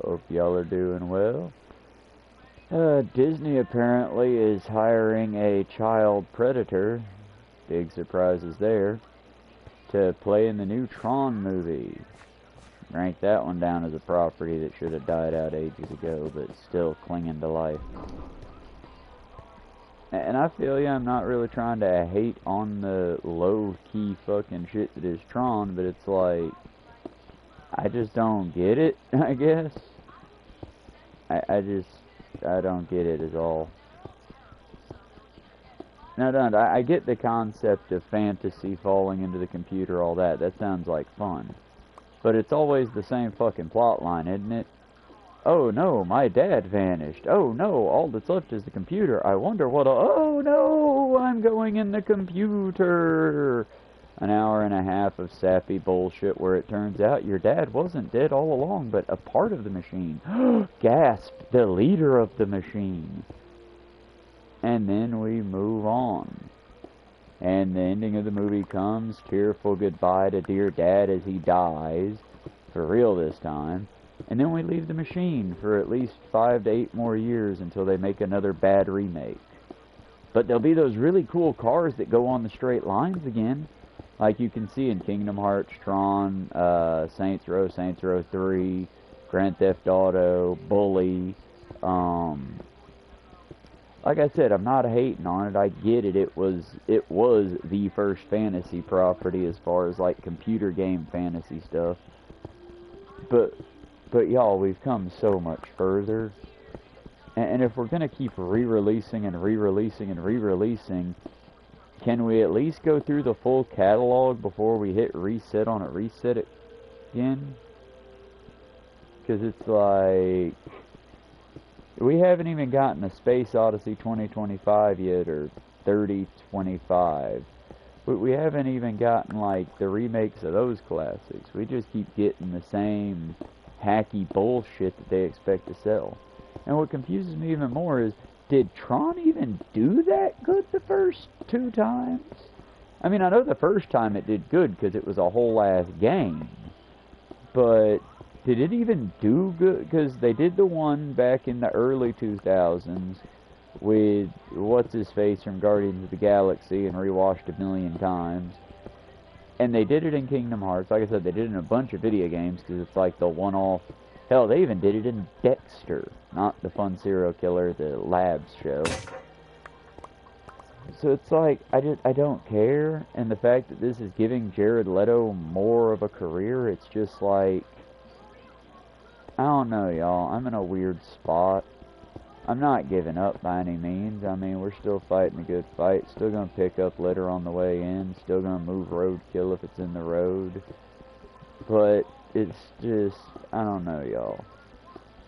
Hope y'all are doing well. Disney apparently is hiring a child predator, big surprises there, to play in the new Tron movie. Rank that one down as a property that should have died out ages ago, but still clinging to life. And I feel ya, I'm not really trying to hate on the low-key fucking shit that is Tron, but it's like, I just don't get it, I guess. I don't get it at all. No, I get the concept of fantasy falling into the computer, all that. That sounds like fun. But it's always the same fucking plot line, isn't it? Oh no, my dad vanished. Oh no, all that's left is the computer. I wonder what oh no, I'm going in the computer. An hour and a half of sappy bullshit where it turns out your dad wasn't dead all along, but a part of the machine. Gasp, the leader of the machine. And then we move on. And the ending of the movie comes, tearful goodbye to dear dad as he dies, for real this time. And then we leave the machine for at least 5 to 8 more years until they make another bad remake. But there'll be those really cool cars that go on the straight lines again. Like you can see in Kingdom Hearts, Tron, Saints Row 3, Grand Theft Auto, Bully. Like I said, I'm not hating on it. I get it. It was the first fantasy property as far as like computer game fantasy stuff. But y'all, we've come so much further. And if we're gonna keep re-releasing and re-releasing and re-releasing, can we at least go through the full catalog before we hit reset on it, reset it again? Because it's like, we haven't even gotten a Space Odyssey 2025 yet, or 3025. We haven't even gotten like the remakes of those classics. We just keep getting the same hacky bullshit that they expect to sell. And what confuses me even more is, did Tron even do that good the first 2 times? I mean, I know the first time it did good because it was a whole ass game. But did it even do good? Because they did the one back in the early 2000s with what's-his-face from Guardians of the Galaxy and rewatched 1,000,000 times. And they did it in Kingdom Hearts. Like I said, they did it in a bunch of video games because it's like the one-off. Hell, they even did it in Dexter, not the fun serial killer, the Labs show. So it's like, I don't care, and the fact that this is giving Jared Leto more of a career, it's just like, I don't know, y'all, I'm in a weird spot. I'm not giving up by any means. I mean, we're still fighting a good fight, still gonna pick up litter on the way in, still gonna move roadkill if it's in the road, but it's just, I don't know, y'all.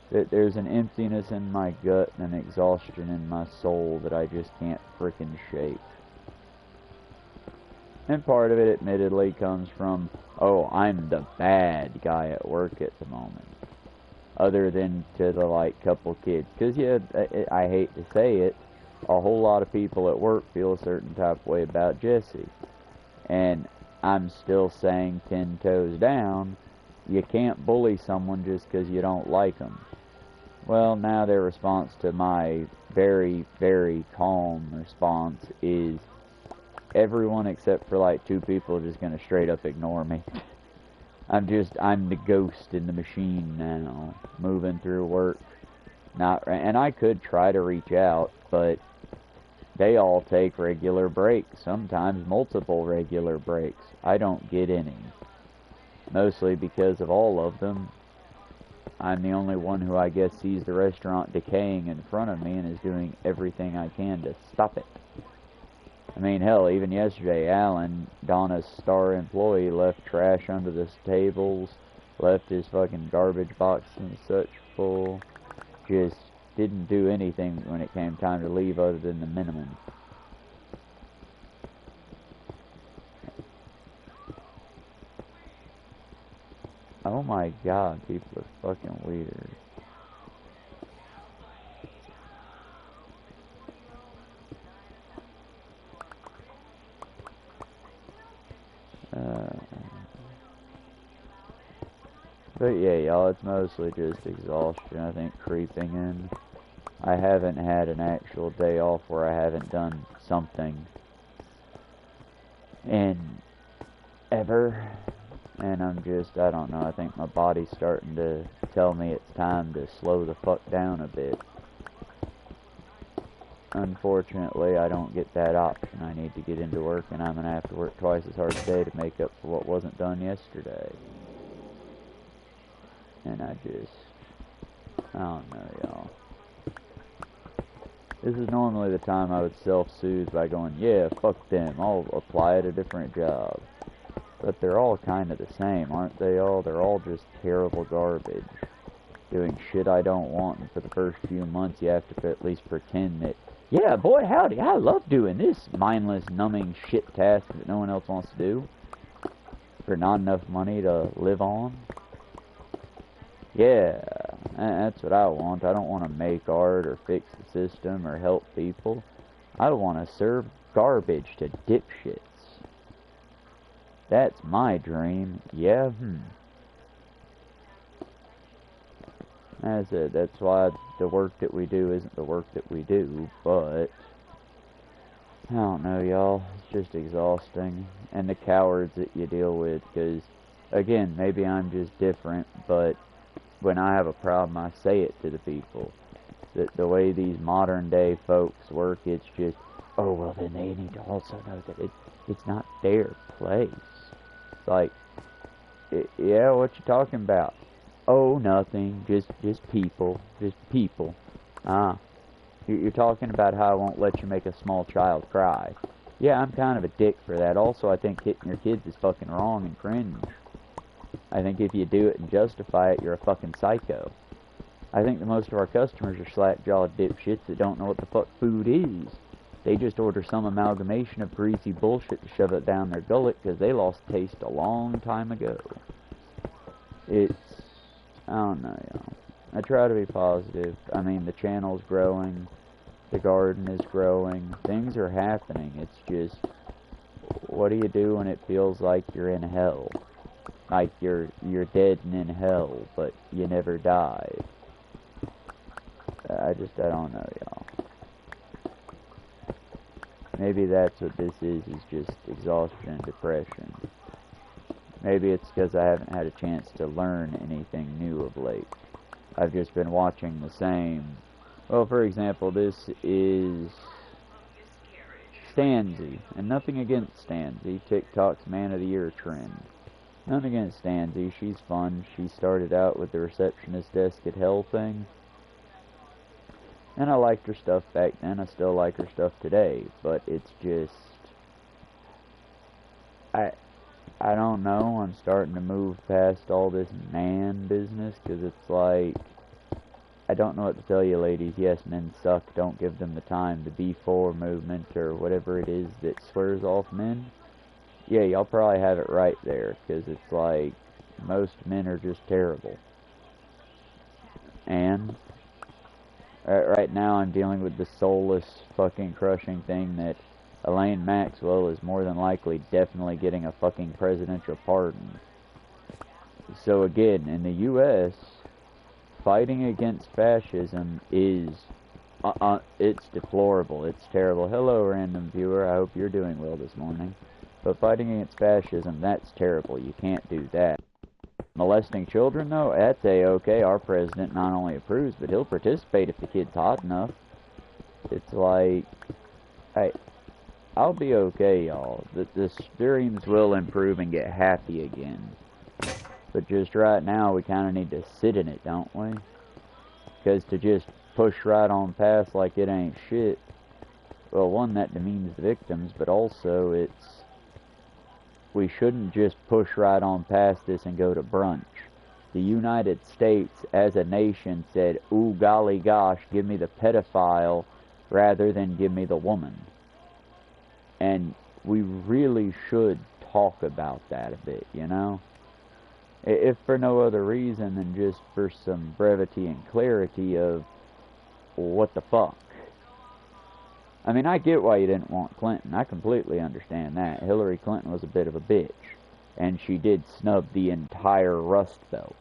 There's an emptiness in my gut and an exhaustion in my soul that I just can't frickin' shake. And part of it, admittedly, comes from, oh, I'm the bad guy at work at the moment. Other than to the, like, couple kids. Because, yeah, I hate to say it, a whole lot of people at work feel a certain type of way about Jesse. And I'm still saying 10 toes down, you can't bully someone just because you don't like them. Well, now their response to my very, very calm response is everyone except for like 2 people are just going to straight up ignore me. I'm the ghost in the machine now, moving through work. And I could try to reach out, but they all take regular breaks, sometimes multiple regular breaks. I don't get any. Mostly because of all of them, I'm the only one who I guess sees the restaurant decaying in front of me and is doing everything I can to stop it. I mean, hell, even yesterday, Alan, Donna's star employee, left trash under the tables, left his fucking garbage box and such full, just didn't do anything when it came time to leave other than the minimum. Oh my god, people are fucking weird. But yeah, y'all, it's mostly just exhaustion, I think, creeping in. I haven't had an actual day off where I haven't done something in ever. And I'm just, I don't know, I think my body's starting to tell me it's time to slow the fuck down a bit. Unfortunately, I don't get that option. I need to get into work, and I'm going to have to work twice as hard today to make up for what wasn't done yesterday. And I don't know, y'all. This is normally the time I would self-soothe by going, yeah, fuck them, I'll apply at a different job. But they're all kind of the same, aren't they all? They're all just terrible garbage. Doing shit I don't want, and for the first few months you have to at least pretend that, yeah, boy, howdy, I love doing this mindless, numbing shit task that no one else wants to do for not enough money to live on. Yeah, that's what I want. I don't want to make art or fix the system or help people. I want to serve garbage to dipshits. That's my dream. Yeah, That's why the work that we do isn't the work that we do, but I don't know, y'all. It's just exhausting. And the cowards that you deal with, because, again, maybe I'm just different, but when I have a problem, I say it to the people. The way these modern day folks work, it's just, oh, well, then they need to also know that it's not their place. It's like, yeah, what you talking about? Oh, nothing, just people. You're talking about how I won't let you make a small child cry. Yeah, I'm kind of a dick for that. Also, I think hitting your kids is fucking wrong and cringe. I think if you do it and justify it, you're a fucking psycho. I think that most of our customers are slack-jawed dipshits that don't know what the fuck food is. They just order some amalgamation of greasy bullshit to shove it down their gullet because they lost taste a long time ago. I don't know, y'all. I try to be positive. I mean, the channel's growing. The garden is growing. Things are happening. It's just, what do you do when it feels like you're in hell? Like you're dead and in hell, but you never died. I don't know, y'all. Maybe that's what this is just exhaustion and depression. Maybe it's because I haven't had a chance to learn anything new of late. I've just been watching the same. Well, for example, this is Stanzy, and nothing against Stanzy, TikTok's Man of the Year trend. Nothing against Stanzy, she's fun. She started out with the receptionist desk at Hell thing. And I liked her stuff back then, I still like her stuff today, but it's just, I don't know, I'm starting to move past all this man business, because it's like, I don't know what to tell you ladies, yes, men suck, don't give them the time, the B4 movement, or whatever it is that swears off men. Yeah, y'all probably have it right there, because it's like, most men are just terrible. And right now I'm dealing with the soulless fucking crushing thing that Elaine Maxwell is more than likely definitely getting a fucking presidential pardon. So again, in the U.S., fighting against fascism is, it's deplorable, it's terrible. Hello, random viewer, I hope you're doing well this morning. But fighting against fascism, that's terrible, you can't do that. Molesting children, though, that's a-okay. Our president not only approves, but he'll participate if the kid's hot enough. It's like, hey, I'll be okay, y'all. The streams will improve and get happy again. But just right now, we kind of need to sit in it, don't we? Because to just push right on past like it ain't shit, well, one, that demeans the victims, but also we shouldn't just push right on past this and go to brunch. The United States, as a nation, said, ooh, golly gosh, give me the pedophile rather than give me the woman. And we really should talk about that a bit, you know? If for no other reason than just for some brevity and clarity of what the fuck. I mean, I get why you didn't want Clinton. I completely understand that. Hillary Clinton was a bit of a bitch. And she did snub the entire Rust Belt.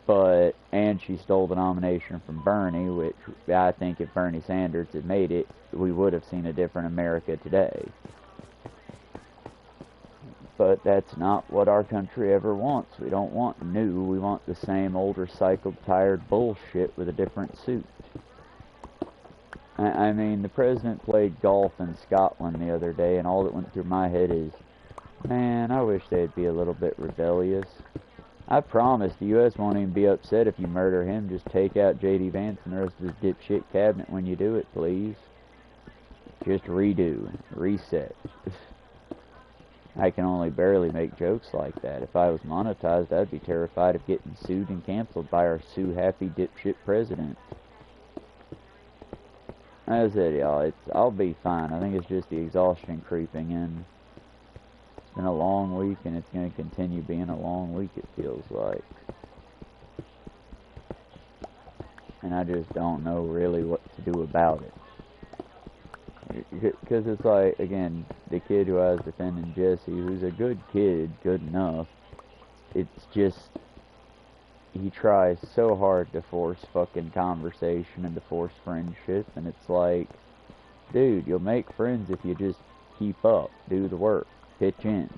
and she stole the nomination from Bernie, which I think if Bernie Sanders had made it, we would have seen a different America today. But that's not what our country ever wants. We don't want new. We want the same old recycled, tired bullshit with a different suit. I mean, the president played golf in Scotland the other day, and all that went through my head is, man, I wish they'd be a little bit rebellious. I promise the U.S. won't even be upset if you murder him. Just take out J.D. Vance and the rest of his dipshit cabinet when you do it, please. Just redo. Reset. I can only barely make jokes like that. If I was monetized, I'd be terrified of getting sued and canceled by our sue-happy dipshit president. As I said, y'all, I'll be fine. I think it's just the exhaustion creeping in. It's been a long week, and it's going to continue being a long week, it feels like. And I just don't know really what to do about it. Because it's like, again, the kid who I was defending, Jesse, who's a good kid, good enough, it's just, he tries so hard to force fucking conversation and to force friendship, and it's like, dude, you'll make friends if you just keep up, do the work, pitch in.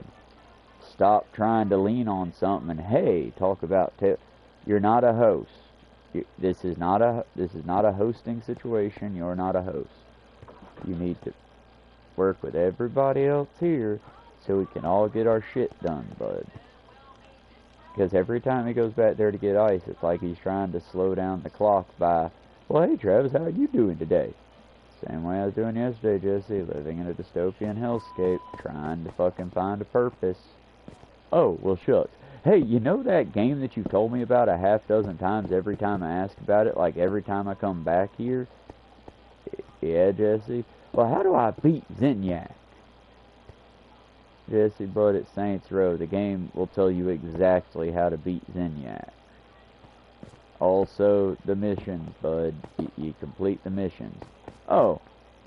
Stop trying to lean on something and, hey, talk about you're not a host. This is not a hosting situation. You're not a host. You need to work with everybody else here so we can all get our shit done, bud. Because every time he goes back there to get ice, it's like he's trying to slow down the clock by, well, hey, Travis, how are you doing today? Same way I was doing yesterday, Jesse, living in a dystopian hellscape, trying to fucking find a purpose. Oh, well, shucks. Hey, you know that game that you told me about a half dozen times every time I ask about it, like every time I come back here? Yeah, Jesse? Well, how do I beat Zinyak? Jesse, bud, at Saints Row, the game will tell you exactly how to beat Zinyak. Also, the missions, bud. You complete the missions. Oh,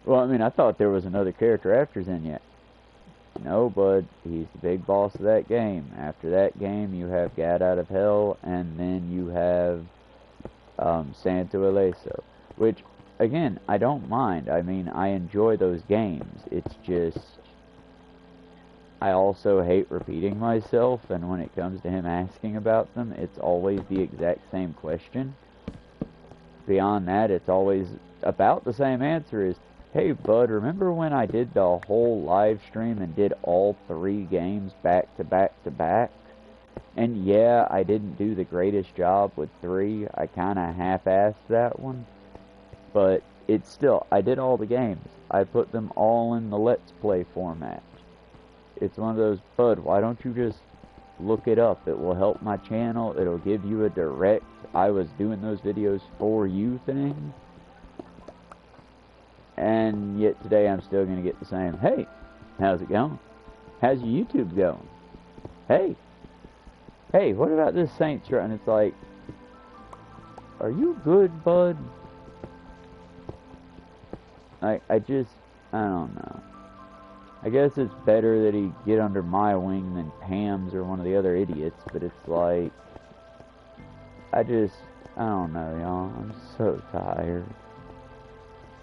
well, I mean, I thought there was another character after Zinyak. No, bud, he's the big boss of that game. After that game, you have Gad Out of Hell, and then you have Santo Ileso, which, again, I don't mind. I mean, I enjoy those games. It's just, I also hate repeating myself, and when it comes to him asking about them, it's always the exact same question. Beyond that, it's always about the same answer is, hey, bud, remember when I did the whole live stream and did all 3 games back to back to back? And yeah, I didn't do the greatest job with 3. I kind of half-assed that one. But it's still, I did all the games. I put them all in the Let's Play format. It's one of those, bud, why don't you just look it up? It will help my channel. It'll give you a direct, I was doing those videos for you thing. And yet today I'm still going to get the same, hey, how's it going? How's your YouTube going? Hey, what about this Saints Row? And it's like, are you good, bud? I don't know. I guess it's better that he get under my wing than Pam's or one of the other idiots, but it's like, I don't know, y'all. I'm so tired.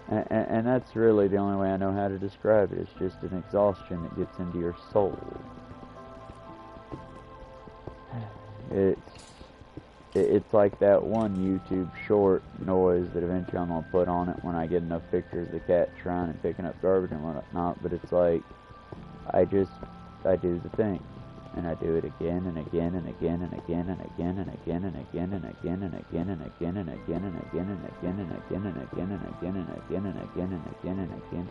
And that's really the only way I know how to describe it. It's just an exhaustion that gets into your soul. It's like that one YouTube short noise that eventually I'm going to put on it when I get enough pictures of the cat trying and picking up garbage and whatnot, but it's like, I do the thing, and I do it again and again and again and again and again and again and again and again and again and again and again and again and again and again and again and again and again and again and again and again,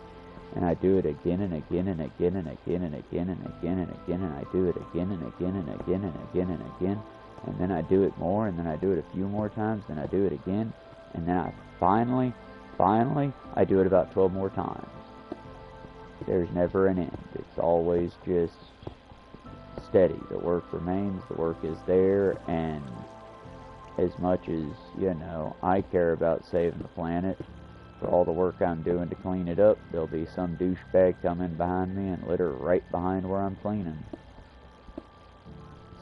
and I do it again and again and again and again and again and again and again, and I do it again and again and again and again and again. And then I do it more, and then I do it a few more times, then I do it again, and then I finally, I do it about 12 more times. There's never an end. It's always just steady. The work remains, the work is there, and as much as, you know, I care about saving the planet, for all the work I'm doing to clean it up, there'll be some douchebag come in behind me and litter right behind where I'm cleaning.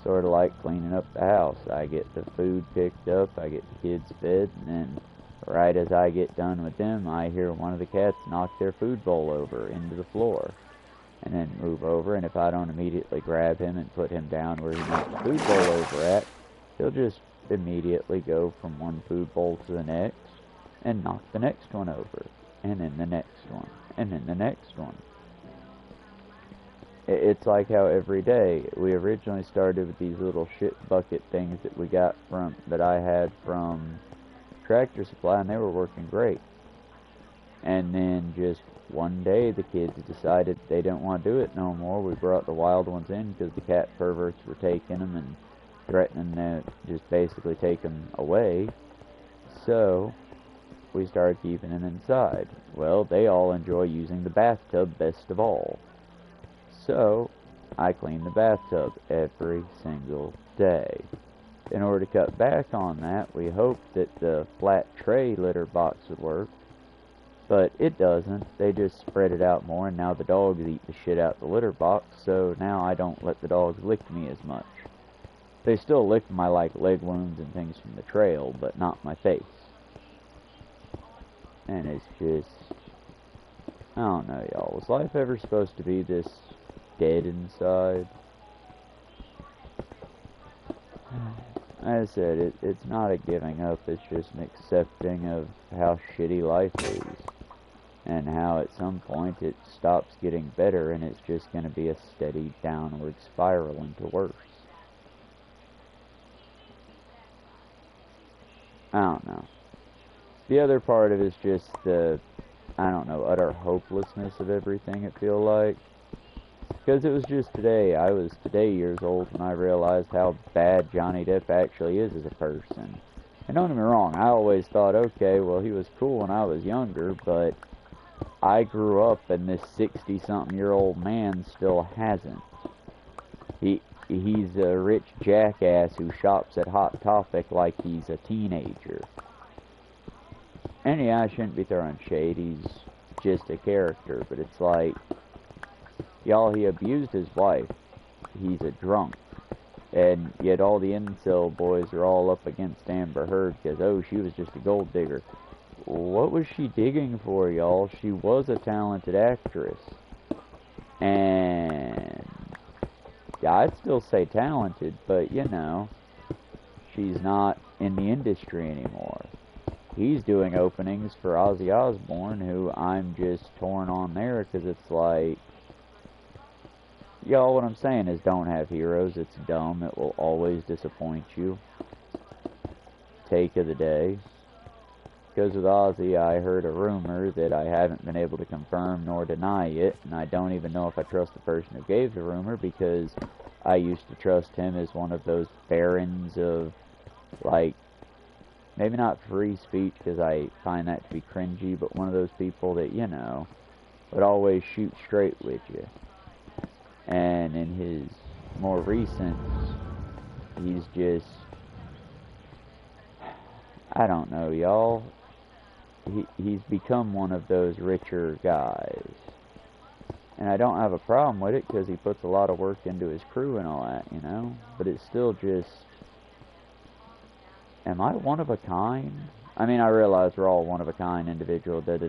sort of like cleaning up the house. I get the food picked up, I get the kids fed, and then right as I get done with them, I hear one of the cats knock their food bowl over into the floor. And then move over, and if I don't immediately grab him and put him down where he knocked the food bowl over at, he'll just immediately go from one food bowl to the next and knock the next one over, and then the next one, and then the next one. It's like how every day, we originally started with these little shit bucket things that we got from, that I had from Tractor Supply, and they were working great. And then just one day the kids decided they didn't want to do it no more. We brought the wild ones in because the cat perverts were taking them and threatening to just basically take them away. So we started keeping them inside. Well, they all enjoy using the bathtub best of all. So I clean the bathtub every single day. In order to cut back on that, we hoped that the flat tray litter box would work. But it doesn't. They just spread it out more, and now the dogs eat the shit out the litter box, so now I don't let the dogs lick me as much. They still lick my, like, leg wounds and things from the trail, but not my face. And it's just, I don't know, y'all. Was life ever supposed to be this dead inside? As I said, it's not a giving up, it's just an accepting of how shitty life is. And how at some point it stops getting better and it's just going to be a steady downward spiral into worse. I don't know. The other part of it is just the, I don't know, utter hopelessness of everything, it feels like. Because it was just today, I was today years old when I realized how bad Johnny Depp actually is as a person. And don't get me wrong, I always thought, okay, well, he was cool when I was younger, but I grew up and this 60-something-year-old man still hasn't. He's a rich jackass who shops at Hot Topic like he's a teenager. And yeah, I shouldn't be throwing shade, he's just a character, but it's like, y'all, he abused his wife. He's a drunk. And yet all the incel boys are all up against Amber Heard because, oh, she was just a gold digger. What was she digging for, y'all? She was a talented actress. And yeah, I'd still say talented, but, you know, she's not in the industry anymore. He's doing openings for Ozzy Osbourne, who I'm just torn on there because it's like, y'all, what I'm saying is don't have heroes. It's dumb. It will always disappoint you. Take of the day. Because with Ozzy, I heard a rumor that I haven't been able to confirm nor deny it, and I don't even know if I trust the person who gave the rumor, because I used to trust him as one of those barons of, like, maybe not free speech, because I find that to be cringy, but one of those people that, you know, would always shoot straight with you. And in his more recent, he's just, I don't know, y'all. He's become one of those richer guys. And I don't have a problem with it because he puts a lot of work into his crew and all that, you know? But it's still just, am I one of a kind? I mean, I realize we're all one of a kind individual, but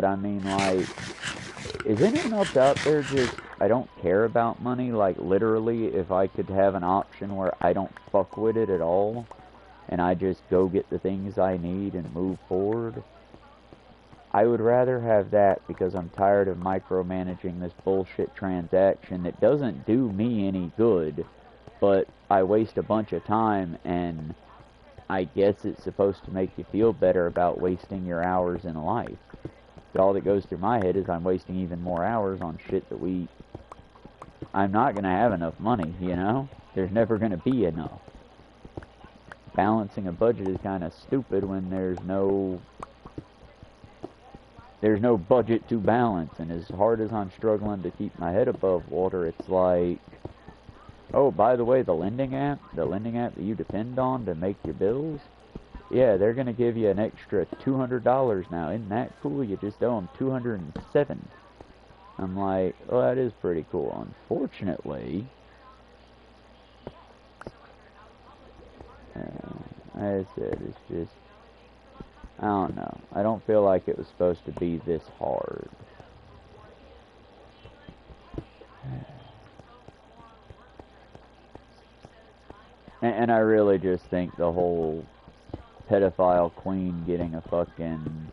I mean, like, is anyone else out there just, I don't care about money? Like, literally, if I could have an option where I don't fuck with it at all, and I just go get the things I need and move forward, I would rather have that, because I'm tired of micromanaging this bullshit transaction that doesn't do me any good, but I waste a bunch of time, and I guess it's supposed to make you feel better about wasting your hours in life. But all that goes through my head is I'm wasting even more hours on shit that I'm not going to have enough money, you know? There's never going to be enough. Balancing a budget is kind of stupid when there's no budget to balance, and as hard as I'm struggling to keep my head above water, it's like, oh, by the way, the lending app that you depend on to make your bills, yeah, they're going to give you an extra $200 now. Isn't that cool? You just owe them $207. I'm like, well, that is pretty cool. Unfortunately, I said, it's just, I don't know. I don't feel like it was supposed to be this hard. And I really just think the whole pedophile queen getting a fucking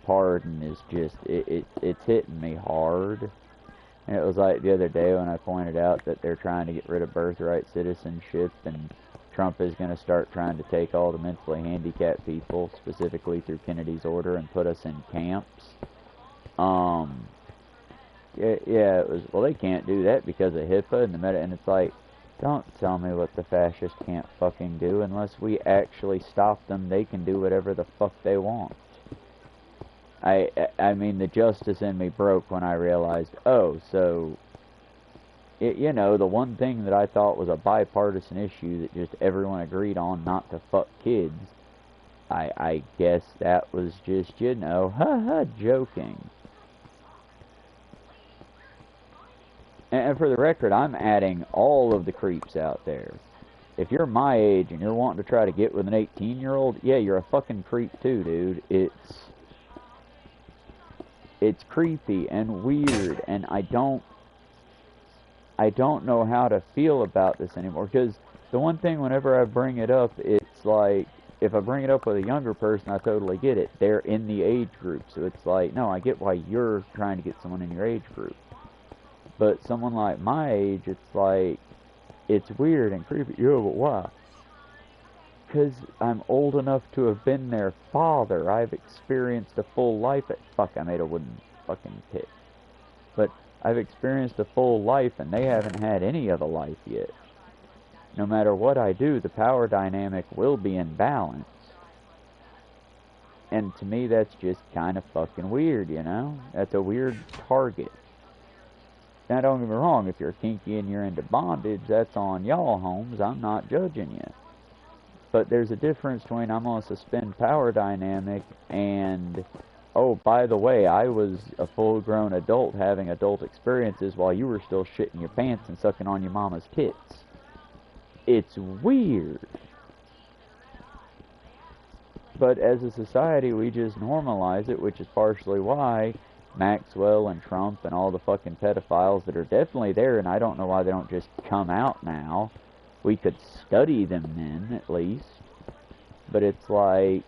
pardon is just, it's hitting me hard. And it was like the other day when I pointed out that they're trying to get rid of birthright citizenship, and Trump is going to start trying to take all the mentally handicapped people, specifically through Kennedy's order, and put us in camps. Yeah, it was, well, they can't do that because of HIPAA and and it's like, don't tell me what the fascists can't fucking do. Unless we actually stop them, they can do whatever the fuck they want. I mean, the justice in me broke when I realized, oh, so, you know, the one thing that I thought was a bipartisan issue that just everyone agreed on, not to fuck kids, I guess that was just, you know, haha, joking. And for the record, I'm adding all of the creeps out there. If you're my age and you're wanting to try to get with an 18-year-old, yeah, you're a fucking creep too, dude. It's creepy and weird, and I don't know how to feel about this anymore. Because the one thing, whenever I bring it up, it's like, if I bring it up with a younger person, I totally get it. They're in the age group, so it's like, no, I get why you're trying to get someone in your age group. But someone like my age, it's like, it's weird and creepy. Yeah, but why? Because I'm old enough to have been their father. I've experienced a full life. Fuck, I made a wooden fucking pit. But I've experienced a full life, and they haven't had any of a life yet. No matter what I do, the power dynamic will be in balance. And to me, that's just kind of fucking weird, you know? That's a weird target. Now, don't get me wrong, if you're kinky and you're into bondage, that's on y'all, Holmes. I'm not judging you. But there's a difference between I'm going to suspend power dynamic and, oh, by the way, I was a full-grown adult having adult experiences while you were still shitting your pants and sucking on your mama's tits. It's weird. But as a society, we just normalize it, which is partially why Maxwell and Trump and all the fucking pedophiles that are definitely there, and I don't know why they don't just come out now. We could study them then, at least. But it's like,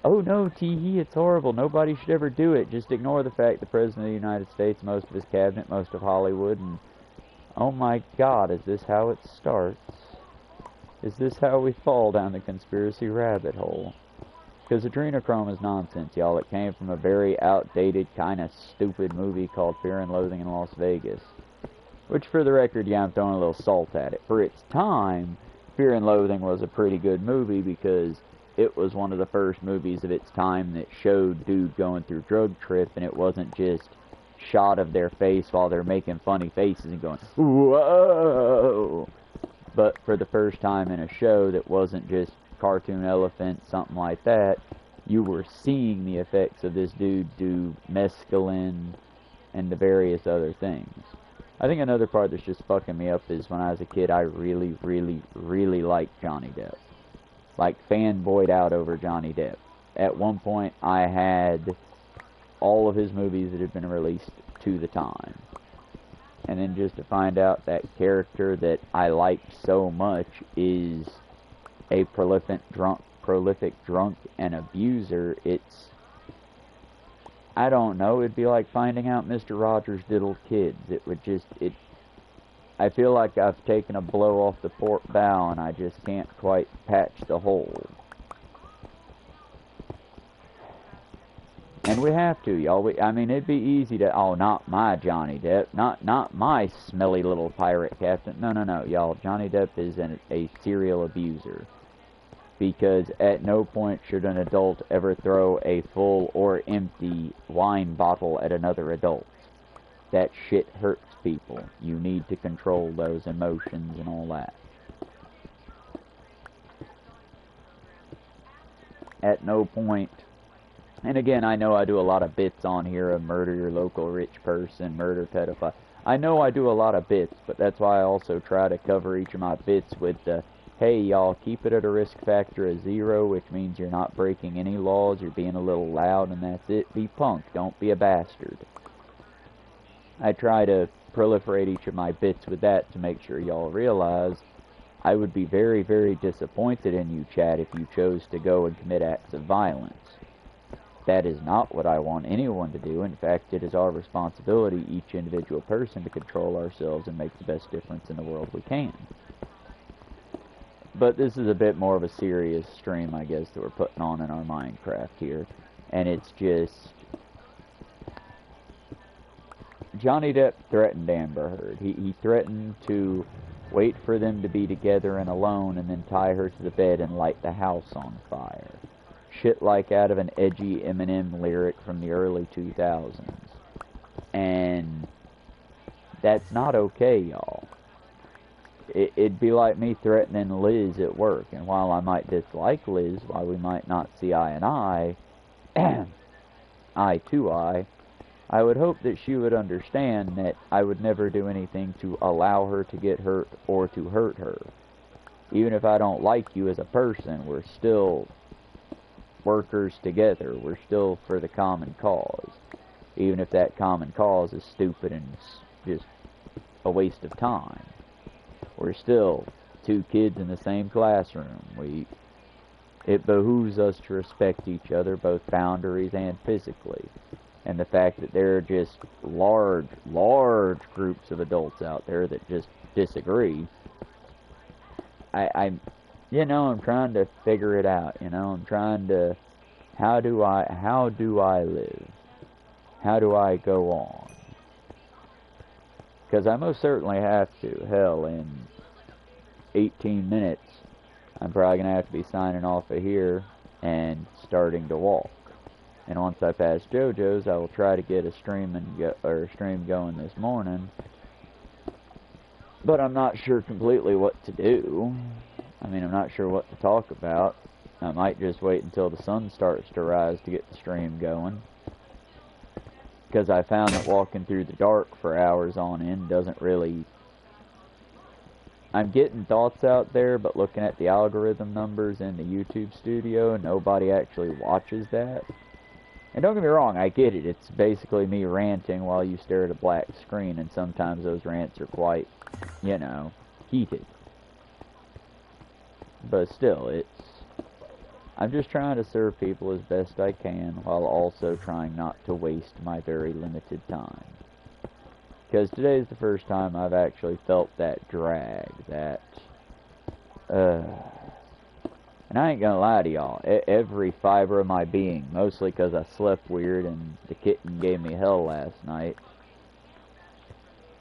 oh no, tee-hee, it's horrible, nobody should ever do it. Just ignore the fact the President of the United States, most of his cabinet, most of Hollywood, and oh my God, is this how it starts? Is this how we fall down the conspiracy rabbit hole? Because adrenochrome is nonsense, y'all. It came from a very outdated, kind of stupid movie called Fear and Loathing in Las Vegas. Which, for the record, yeah, I'm throwing a little salt at it. For its time, Fear and Loathing was a pretty good movie because it was one of the first movies of its time that showed dude going through drug trip, and it wasn't just shot of their face while they're making funny faces and going, whoa! But for the first time in a show that wasn't just cartoon elephant, something like that, you were seeing the effects of this dude do mescaline and the various other things. I think another part that's just fucking me up is when I was a kid, I really, really, really liked Johnny Depp. Like, fanboyed out over Johnny Depp. At one point, I had all of his movies that had been released to the time. And then just to find out that character that I liked so much is a prolific drunk and abuser, it's, I don't know, it'd be like finding out Mr. Rogers diddled kids. It would just, I feel like I've taken a blow off the port bow and I just can't quite patch the hole. And we have to, y'all. I mean, it'd be easy to, oh, not my Johnny Depp, not my smelly little pirate captain. No, y'all. Johnny Depp is a serial abuser. Because at no point should an adult ever throw a full or empty wine bottle at another adult. That shit hurts people. You need to control those emotions and all that. At no point, and again, I know I do a lot of bits on here of murder your local rich person, murder pedophile. I know I do a lot of bits, but that's why I also try to cover each of my bits with the, hey, y'all, keep it at a risk factor of 0, which means you're not breaking any laws, you're being a little loud, and that's it. Be punk, don't be a bastard. I try to proliferate each of my bits with that to make sure y'all realize I would be very, very disappointed in you, chat, if you chose to go and commit acts of violence. That is not what I want anyone to do. In fact, it is our responsibility, each individual person, to control ourselves and make the best difference in the world we can. But this is a bit more of a serious stream, I guess, that we're putting on in our Minecraft here. And it's just... Johnny Depp threatened Amber Heard. He threatened to wait for them to be together and alone and then tie her to the bed and light the house on fire. Shit like out of an edgy Eminem lyric from the early 2000s. And that's not okay, y'all. It'd be like me threatening Liz at work. And while I might dislike Liz, while we might not see eye and eye, eye to eye, I would hope that she would understand that I would never do anything to allow her to get hurt or to hurt her. Even if I don't like you as a person, we're still workers together. We're still for the common cause. Even if that common cause is stupid and just a waste of time. We're still 2 kids in the same classroom. It behooves us to respect each other, both boundaries and physically. And the fact that there are just large groups of adults out there that just disagree, I'm trying to figure it out. I'm trying to, how do I live? How do I go on? Because I most certainly have to. Hell, in 18 minutes, I'm probably going to have to be signing off of here and starting to walk. And once I pass JoJo's, I will try to get a stream going this morning. But I'm not sure completely what to do. I mean, I'm not sure what to talk about. I might just wait until the sun starts to rise to get the stream going. Because I found that walking through the dark for hours on end doesn't really... I'm getting thoughts out there, but looking at the algorithm numbers in the YouTube studio, nobody actually watches that. And don't get me wrong, I get it. It's basically me ranting while you stare at a black screen, and sometimes those rants are quite, heated. But still, I'm just trying to serve people as best I can, while also trying not to waste my very limited time. Because today's the first time I've actually felt that drag, and I ain't gonna lie to y'all, every fiber of my being, mostly because I slept weird and the kitten gave me hell last night.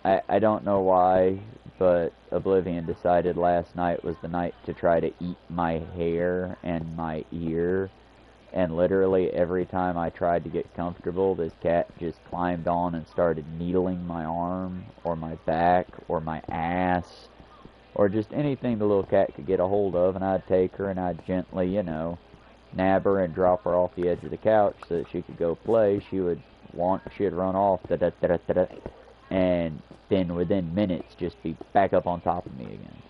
I don't know why, but Oblivion decided last night was the night to try to eat my hair and my ear. And literally every time I tried to get comfortable, this cat just climbed on and started needling my arm, or my back, or my ass, or just anything the little cat could get a hold of, and I'd take her and I'd gently, nab her and drop her off the edge of the couch so that she could go play. She'd run off, and then within minutes just be back up on top of me again.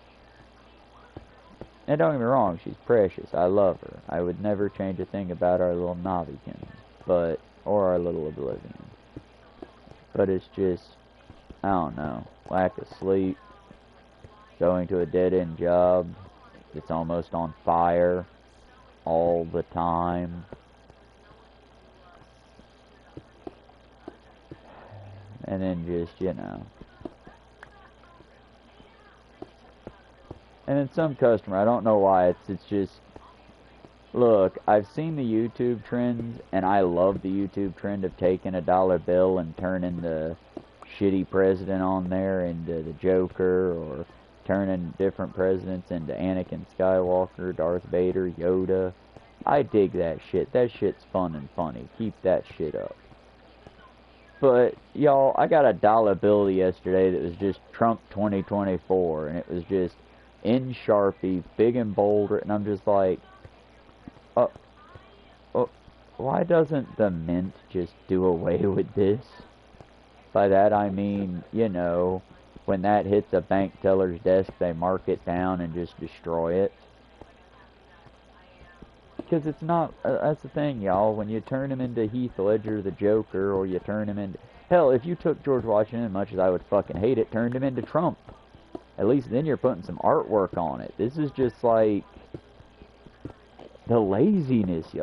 And don't get me wrong, she's precious. I love her. I would never change a thing about our little Navikin, or our little Oblivion. But it's just, I don't know, lack of sleep, going to a dead-end job that's almost on fire all the time. And then just, And then some customer, I don't know why, it's just, look, I've seen the YouTube trends, and I love the YouTube trend of taking a dollar bill and turning the shitty president on there into the Joker, or turning different presidents into Anakin Skywalker, Darth Vader, Yoda. I dig that shit. That shit's fun and funny. Keep that shit up. But, y'all, I got a dollar bill yesterday that was just Trump 2024, and it was just in Sharpie, big and bold, and I'm just like, why doesn't the Mint just do away with this? By that I mean, when that hits a bank teller's desk, they mark it down and just destroy it. Because it's not, that's the thing, y'all. When you turn him into Heath Ledger the Joker, or you turn him into, hell, if you took George Washington, as much as I would fucking hate it, turned him into Trump, at least then you're putting some artwork on it. This is just like the laziness,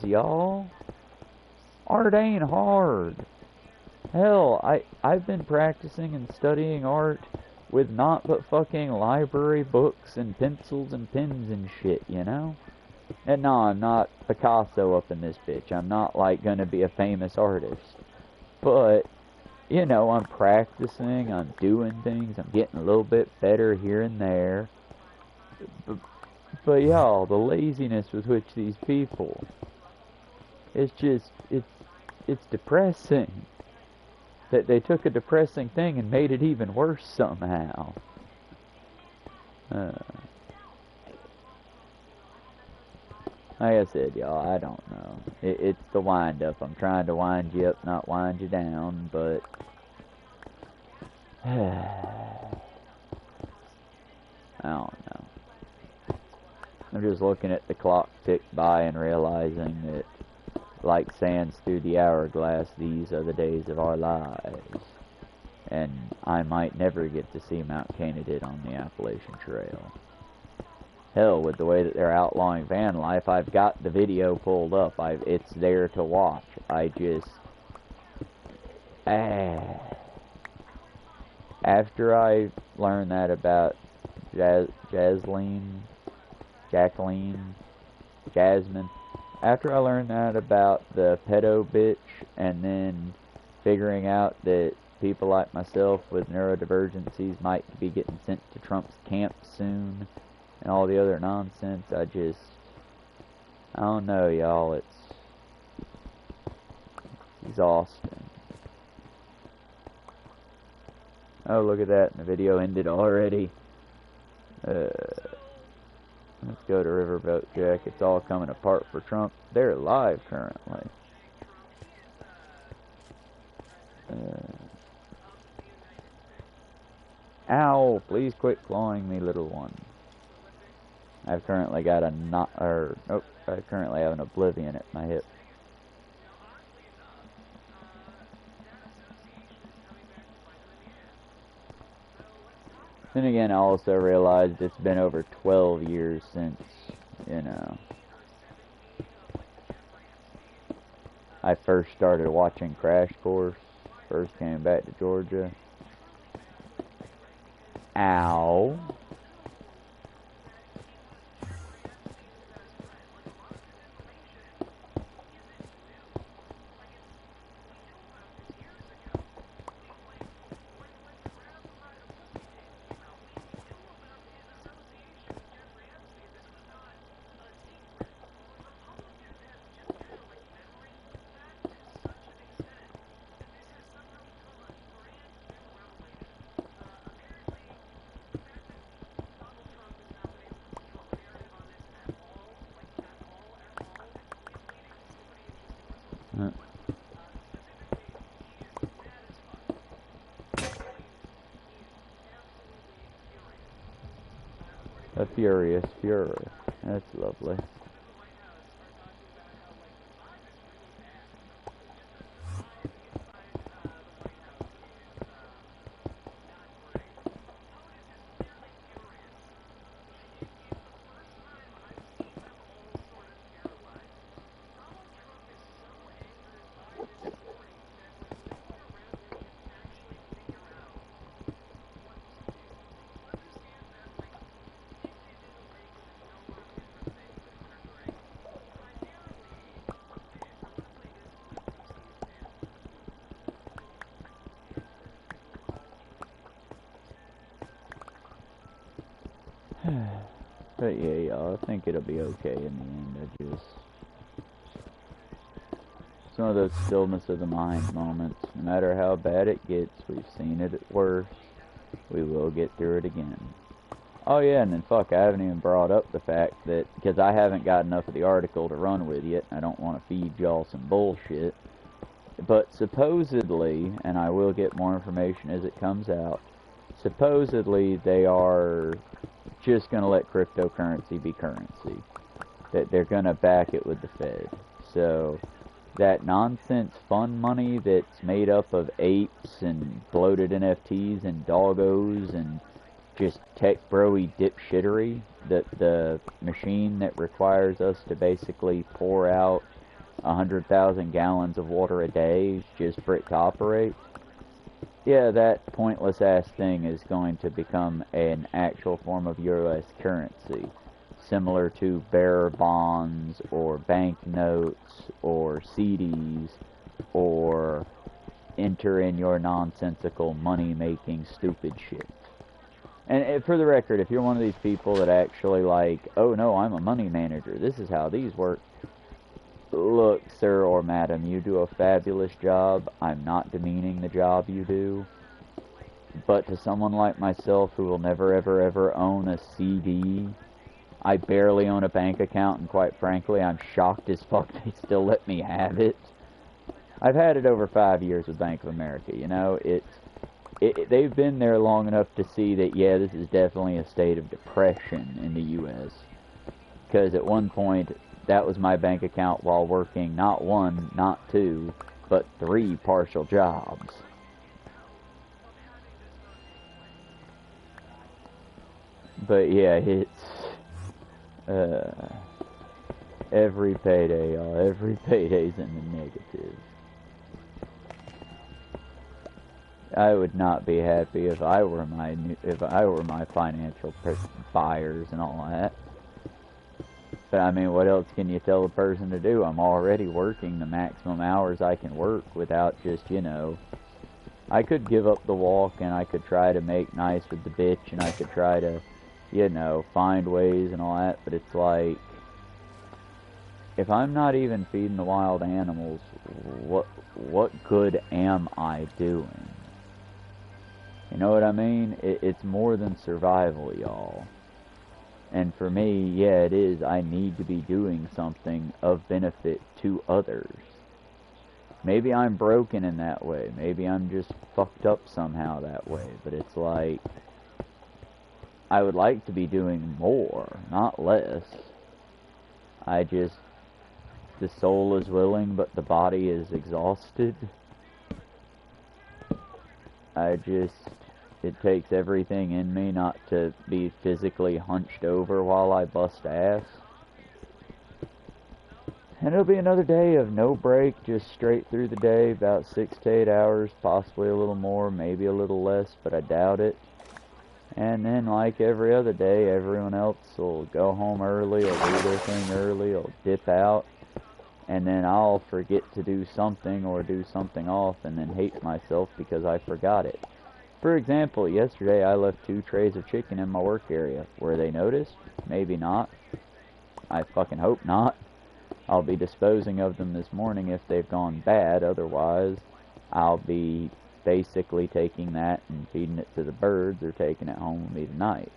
y'all. Art ain't hard. Hell, I've been practicing and studying art with not but fucking library books and pencils and pens and shit, you know? And no, I'm not Picasso up in this bitch. I'm not, like, gonna be a famous artist. But, you know, I'm practicing, I'm doing things, I'm getting a little bit better here and there. But y'all, the laziness with which these people, it's just, it's depressing. That they took a depressing thing and made it even worse somehow. Like I said, y'all, I don't know. It's the wind-up. I'm trying to wind you up, not wind you down, but I don't know. I'm just looking at the clock tick by and realizing that, like sands through the hourglass, these are the days of our lives. And I might never get to see Mount Canada on the Appalachian Trail. Hell, with the way that they're outlawing van life, I've got the video pulled up. It's there to watch. I just... After I learned that about Jasmine... After I learned that about the pedo bitch, and then figuring out that people like myself with neurodivergencies might be getting sent to Trump's camp soon, and all the other nonsense, I don't know, y'all, it's exhausting. Oh, look at that, and the video ended already. Let's go to Riverboat Jack. It's all coming apart for Trump. They're live currently. Ow! Please quit clawing me, little one. I've currently got a I currently have an oblivion at my hip. Then again, I also realized it's been over 12 years since, you know, I first started watching Crash Course, first came back to Georgia. Ow. A furious fury. That's lovely. But yeah, y'all, I think it'll be okay in the end. Some of those stillness of the mind moments, no matter how bad it gets, we've seen it at worst, we will get through it again. Oh yeah, and then fuck, I haven't even brought up the fact that, because I haven't got enough of the article to run with yet, I don't want to feed y'all some bullshit, But supposedly, and I will get more information as it comes out, supposedly they are just going to let cryptocurrency be currency. That they're going to back it with the Fed. So that nonsense fund money that's made up of apes and bloated NFTs and doggos and just tech broy dipshittery, the machine that requires us to basically pour out 100,000 gallons of water a day just for it to operate, yeah, that pointless ass thing is going to become an actual form of US currency, similar to bearer bonds or banknotes or CDs or enter in your nonsensical money-making stupid shit. And for the record, if you're one of these people that actually like, oh no, I'm a money manager, this is how these work, look, sir or madam, you do a fabulous job. I'm not demeaning the job you do. But to someone like myself who will never ever ever own a CD, I barely own a bank account, and quite frankly, I'm shocked as fuck they still let me have it. I've had it over 5 years with Bank of America, you know, they've been there long enough to see that, yeah, this is definitely a state of depression in the U.S. Because at one point, that was my bank account while working not one, not two, but 3 partial jobs. But yeah, it's every payday, y'all. Every payday's in the negative. I would not be happy if I were my financial buyers and all that. But I mean, what else can you tell a person to do? I'm already working the maximum hours I can work without just, you know, I could give up the walk and I could try to make nice with the bitch and I could try to, you know, find ways and all that, but it's like, if I'm not even feeding the wild animals, what good am I doing? You know what I mean? It's more than survival, y'all. And for me, yeah, it is. I need to be doing something of benefit to others. Maybe I'm broken in that way. Maybe I'm just fucked up somehow that way. But it's like, I would like to be doing more, not less. The soul is willing, but the body is exhausted. It takes everything in me not to be physically hunched over while I bust ass. And it'll be another day of no break, just straight through the day, about 6 to 8 hours, possibly a little more, maybe a little less, but I doubt it. And then, like every other day, everyone else will go home early, or do their thing early, or dip out. And then I'll forget to do something, or do something off, and then hate myself because I forgot it. For example, yesterday I left 2 trays of chicken in my work area. Were they noticed? Maybe not. I fucking hope not. I'll be disposing of them this morning if they've gone bad. Otherwise, I'll be basically taking that and feeding it to the birds or taking it home with me tonight.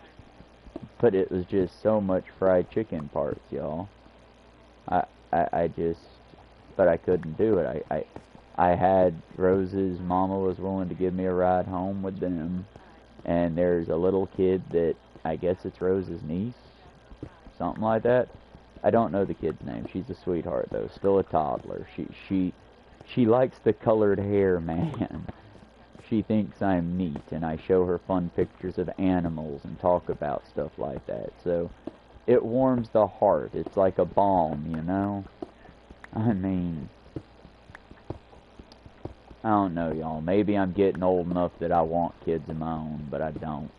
But it was just so much fried chicken parts, y'all. But I couldn't do it. I had Rose's mama was willing to give me a ride home with them, and there's a little kid that, I guess it's Rose's niece, something like that. I don't know the kid's name. She's a sweetheart though, still a toddler. She likes the colored hair, man. She thinks I'm neat, and I show her fun pictures of animals and talk about stuff like that. So it warms the heart. It's like a balm, you know? I mean, I don't know, y'all. Maybe I'm getting old enough that I want kids of my own, but I don't.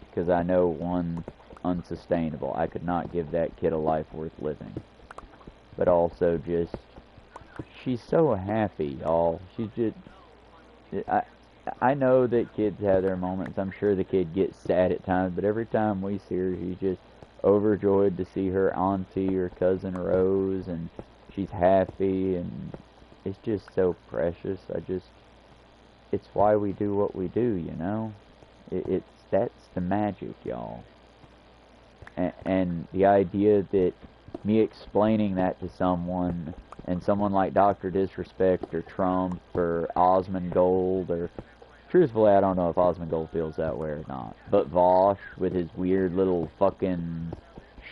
Because I know, one, unsustainable. I could not give that kid a life worth living. But also just, she's so happy, y'all. She's just, I know that kids have their moments. I'm sure the kid gets sad at times, but every time we see her, she's just overjoyed to see her auntie or cousin Rose, and she's happy, and it's just so precious. It's why we do what we do, you know? That's the magic, y'all. And the idea that me explaining that to someone And someone like Dr. Disrespect or Trump or Osmongold or... Truthfully, I don't know if Osmongold feels that way or not. But Vosh, with his weird little fucking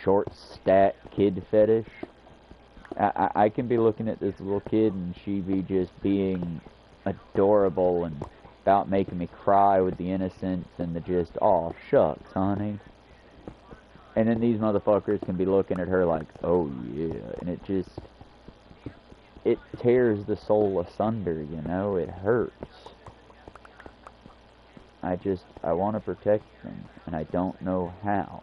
short stat kid fetish. I can be looking at this little kid and she be just being adorable and about making me cry with the innocence and the just, aw, shucks, honey. And then these motherfuckers can be looking at her like, oh yeah, and it just, it tears the soul asunder, you know, it hurts. I want to protect them, and I don't know how.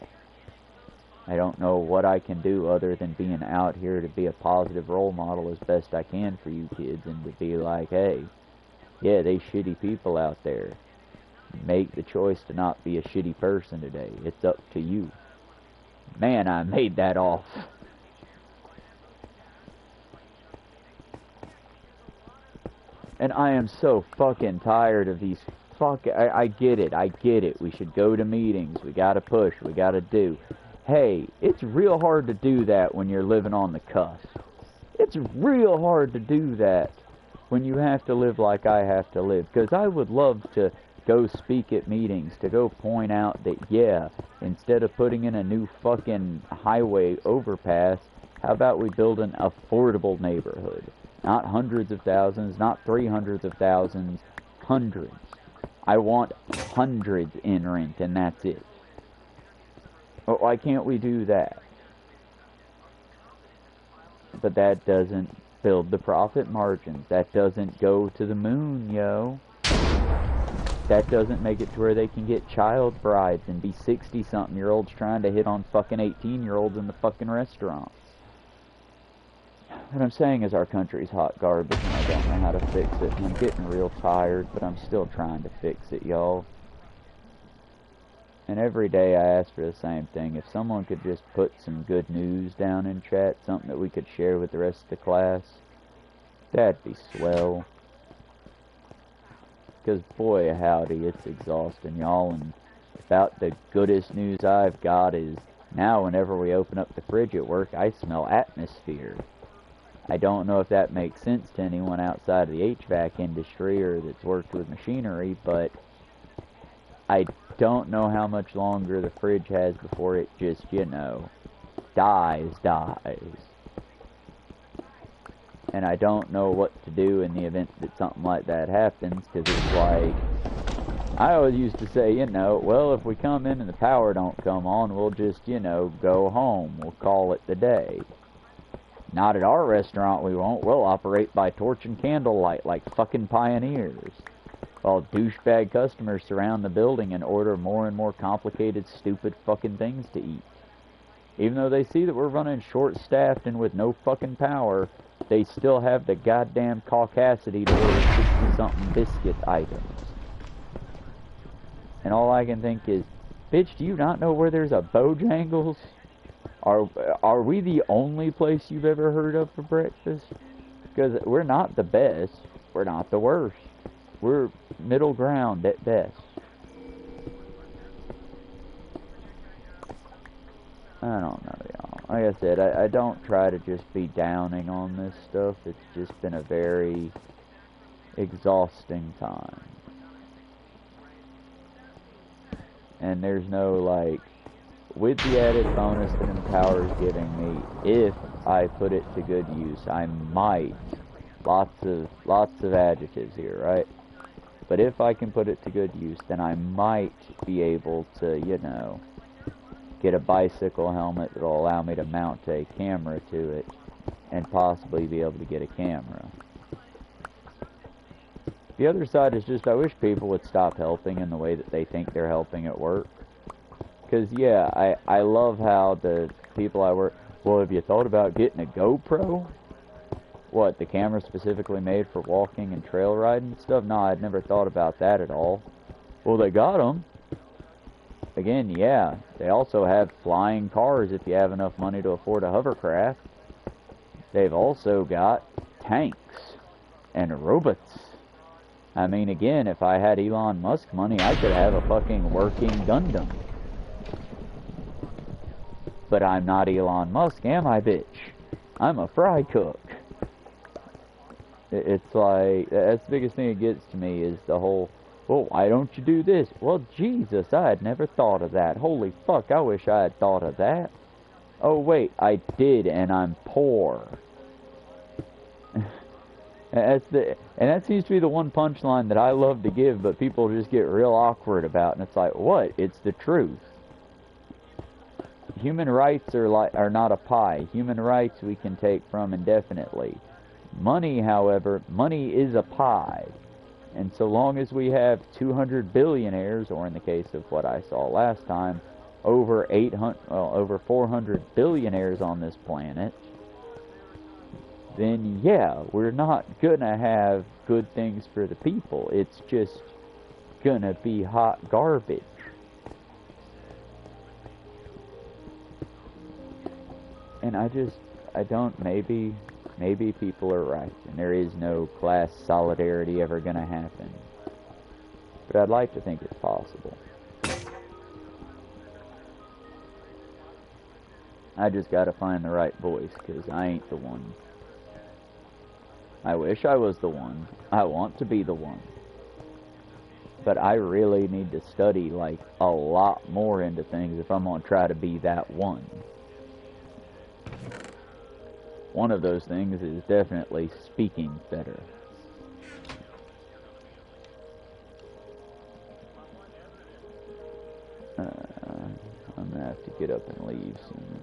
I don't know what I can do other than being out here to be a positive role model as best I can for you kids, and to be like, hey, yeah, they shitty people out there. Make the choice to not be a shitty person today. It's up to you. Man, I made that off. And I am so fucking tired of these I get it. We should go to meetings. We gotta push. We gotta do. Hey, it's real hard to do that when you're living on the cusp. It's real hard to do that when you have to live like I have to live. Because I would love to go speak at meetings, to go point out that, yeah, instead of putting in a new fucking highway overpass, how about we build an affordable neighborhood? Not hundreds of thousands, not 300s of thousands, hundreds. I want hundreds in rent, and that's it. But why can't we do that? But that doesn't build the profit margins. That doesn't go to the moon, yo. That doesn't make it to where they can get child brides and be 60-something-year-olds trying to hit on fucking 18-year-olds in the fucking restaurants. What I'm saying is our country's hot garbage and I don't know how to fix it. And I'm getting real tired, but I'm still trying to fix it, y'all. And every day I ask for the same thing. If someone could just put some good news down in chat, something that we could share with the rest of the class, that'd be swell. Because boy howdy, it's exhausting, y'all. And about the goodest news I've got is now whenever we open up the fridge at work, I smell atmosphere. I don't know if that makes sense to anyone outside of the HVAC industry or that's worked with machinery, but I don't know how much longer the fridge has before it just, you know, dies. And I don't know what to do in the event that something like that happens, because it's like, I always used to say, you know, well, if we come in and the power don't come on, we'll just, you know, go home. We'll call it the day. Not at our restaurant, we won't. We'll operate by torch and candlelight like fucking pioneers. While douchebag customers surround the building and order more and more complicated, stupid fucking things to eat. Even though they see that we're running short-staffed and with no fucking power, they still have the goddamn caucasity to order 60-something biscuit items. And all I can think is, bitch, do you not know where there's a Bojangles? Are we the only place you've ever heard of for breakfast? Because we're not the best. We're not the worst. We're middle ground at best. I don't know, y'all. Like I said, I don't try to just be downing on this stuff. It's just been a very exhausting time. And there's no, like, with the added bonus that Empower's giving me, if I put it to good use, I might, lots of adjectives here, right? But if I can put it to good use, then I might be able to, you know, get a bicycle helmet that will allow me to mount a camera to it, and possibly be able to get a camera. The other side is just, I wish people would stop helping in the way that they think they're helping at work. Because, yeah, I love how the people I work... Well, have you thought about getting a GoPro? What, the camera specifically made for walking and trail riding and stuff? No, I'd never thought about that at all. Well, they got them. Again, yeah, they also have flying cars if you have enough money to afford a hovercraft. They've also got tanks and robots. I mean, again, if I had Elon Musk money, I could have a fucking working Gundam. But I'm not Elon Musk, am I, bitch? I'm a fry cook. It's like, that's the biggest thing that gets to me is the whole, well, why don't you do this? Well, Jesus, I had never thought of that. Holy fuck, I wish I had thought of that. Oh, wait, I did, and I'm poor. And that seems to be the one punchline that I love to give, but people just get real awkward about, and it's like, what? It's the truth. Human rights are not a pie. Human rights we can take from indefinitely. Money, however, money is a pie. And so long as we have 200 billionaires, or in the case of what I saw last time, over 400 billionaires on this planet, then yeah, we're not gonna have good things for the people. It's just gonna be hot garbage. And maybe people are right, and there is no class solidarity ever gonna happen. But I'd like to think it's possible. I just gotta find the right voice, because I ain't the one. I wish I was the one. I want to be the one. But I really need to study, like, a lot more into things if I'm gonna try to be that one. One of those things is definitely speaking better. I'm gonna have to get up and leave soon.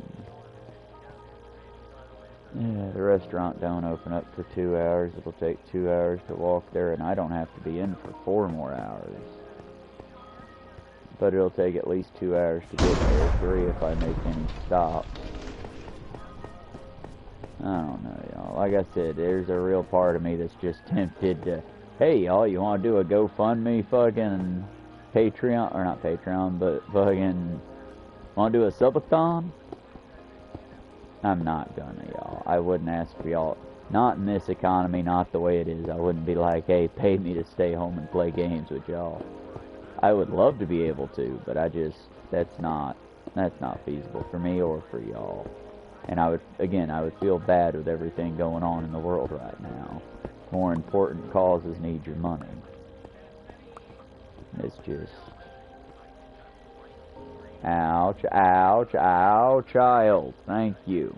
Yeah, the restaurant don't open up for 2 hours. It'll take 2 hours to walk there, and I don't have to be in for 4 more hours. But it'll take at least 2 hours to get there, 3 if I make any stops. I don't know, y'all. Like I said, there's a real part of me that's just tempted to, hey, y'all, you want to do a GoFundMe fucking Patreon, or not Patreon, but fucking, want to do a subathon? I'm not gonna, y'all. I wouldn't ask for y'all. Not in this economy, not the way it is. I wouldn't be like, hey, pay me to stay home and play games with y'all. I would love to be able to, but that's not feasible for me or for y'all. And I would feel bad with everything going on in the world right now. More important causes need your money. It's just, ouch, ouch, ouch, child. Thank you.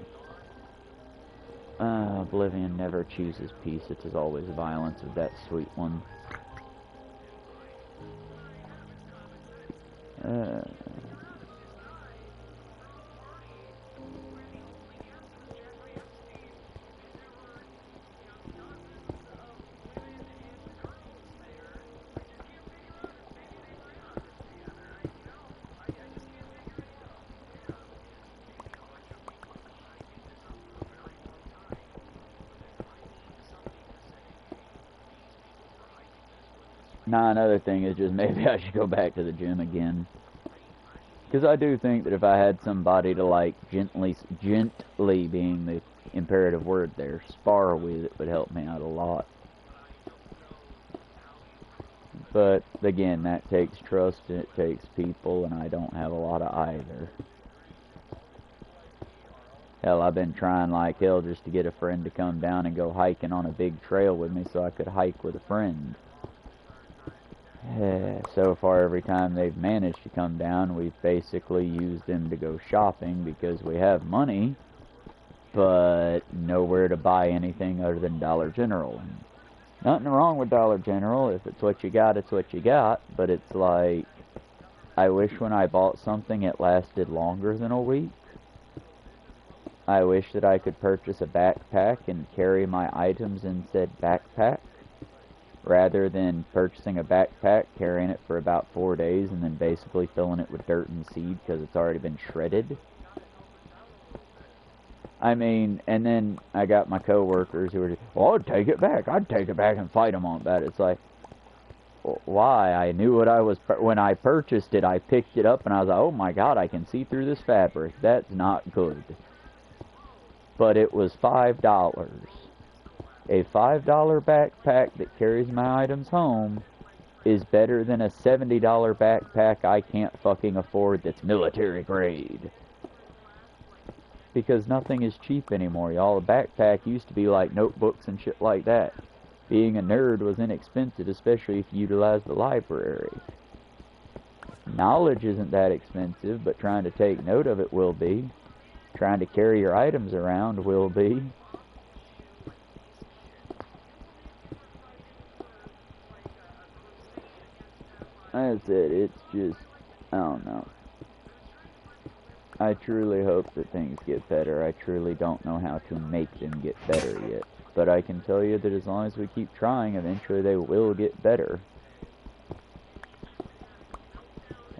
Oblivion never chooses peace. It is always violence with that sweet one. Now, another thing is just maybe I should go back to the gym again. Because I do think that if I had somebody to, like, gently being the imperative word there, spar with, it would help me out a lot. But, again, that takes trust and it takes people, and I don't have a lot of either. Hell, I've been trying like hell just to get a friend to come down and go hiking on a big trail with me so I could hike with a friend. So far, every time they've managed to come down, we've basically used them to go shopping because we have money, but nowhere to buy anything other than Dollar General. Nothing wrong with Dollar General. If it's what you got, it's what you got. But it's like, I wish when I bought something it lasted longer than a week. I wish that I could purchase a backpack and carry my items in said backpack, rather than purchasing a backpack, carrying it for about 4 days, and then basically filling it with dirt and seed because it's already been shredded. I mean, and then I got my coworkers who were just, well, I'd take it back and fight them on that. It's like, why? I knew what I was, when I purchased it, I picked it up and I was like, oh my god, I can see through this fabric. That's not good. But it was $5. A $5 backpack that carries my items home is better than a $70 backpack I can't fucking afford that's military grade. Because nothing is cheap anymore, y'all. A backpack used to be like notebooks and shit like that. Being a nerd was inexpensive, especially if you utilized the library. Knowledge isn't that expensive, but trying to take note of it will be. Trying to carry your items around will be. That's it. It's just, I don't know. I truly hope that things get better. I truly don't know how to make them get better yet. But I can tell you that as long as we keep trying, eventually they will get better.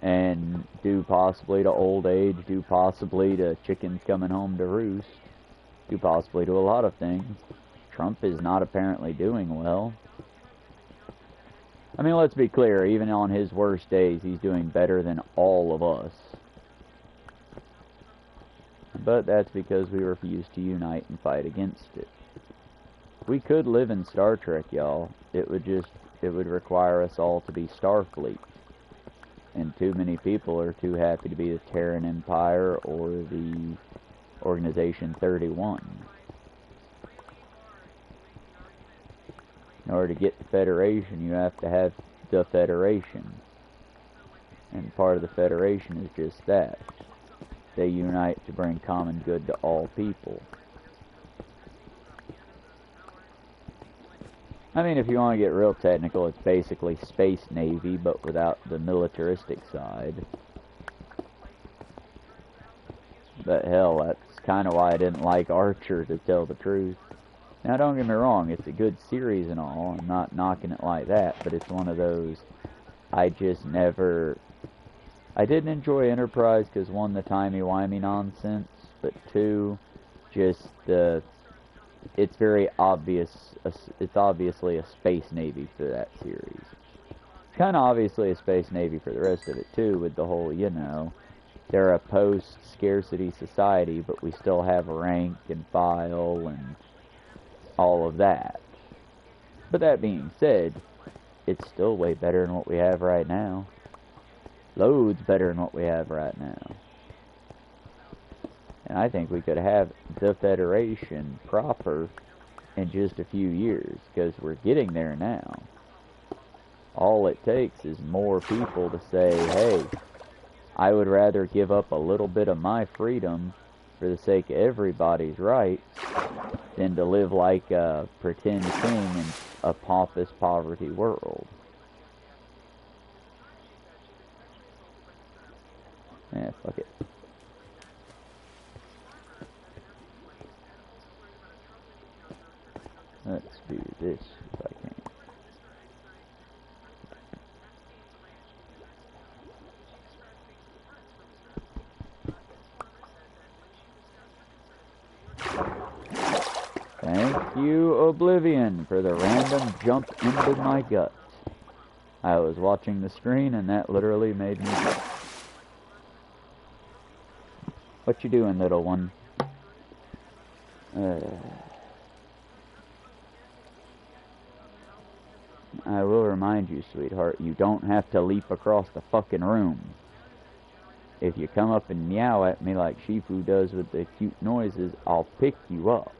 And due possibly to old age, due possibly to chickens coming home to roost, due possibly to a lot of things, Trump is not apparently doing well. I mean, let's be clear, even on his worst days, he's doing better than all of us. But that's because we refuse to unite and fight against it. We could live in Star Trek, y'all. It would require us all to be Starfleet. And too many people are too happy to be the Terran Empire or the Organization 31. In order to get the Federation, you have to have the Federation. And part of the Federation is just that. They unite to bring common good to all people. I mean, if you want to get real technical, it's basically Space Navy, but without the militaristic side. But hell, that's kind of why I didn't like Archer, to tell the truth. Now, don't get me wrong, it's a good series and all, I'm not knocking it like that, but it's one of those, I just never... I didn't enjoy Enterprise because, one, the timey-wimey nonsense, but two, just the... It's very obvious, it's obviously a Space Navy for that series. It's kind of obviously a Space Navy for the rest of it, too, with the whole, you know, they're a post-scarcity society, but we still have rank and file and all of that. But that being said, it's still way better than what we have right now. Loads better than what we have right now. And I think we could have the Federation proper in just a few years, because we're getting there now. All it takes is more people to say, hey, I would rather give up a little bit of my freedom for the sake of everybody's rights than to live like a pretend king in a pompous poverty world. Yeah, fuck it. Let's do this if I can. Thank you, Oblivion, for the random jump into my guts. I was watching the screen and that literally made me jump. What you doing, little one? I will remind you, sweetheart, you don't have to leap across the fucking room. If you come up and meow at me like Shifu does with the cute noises, I'll pick you up.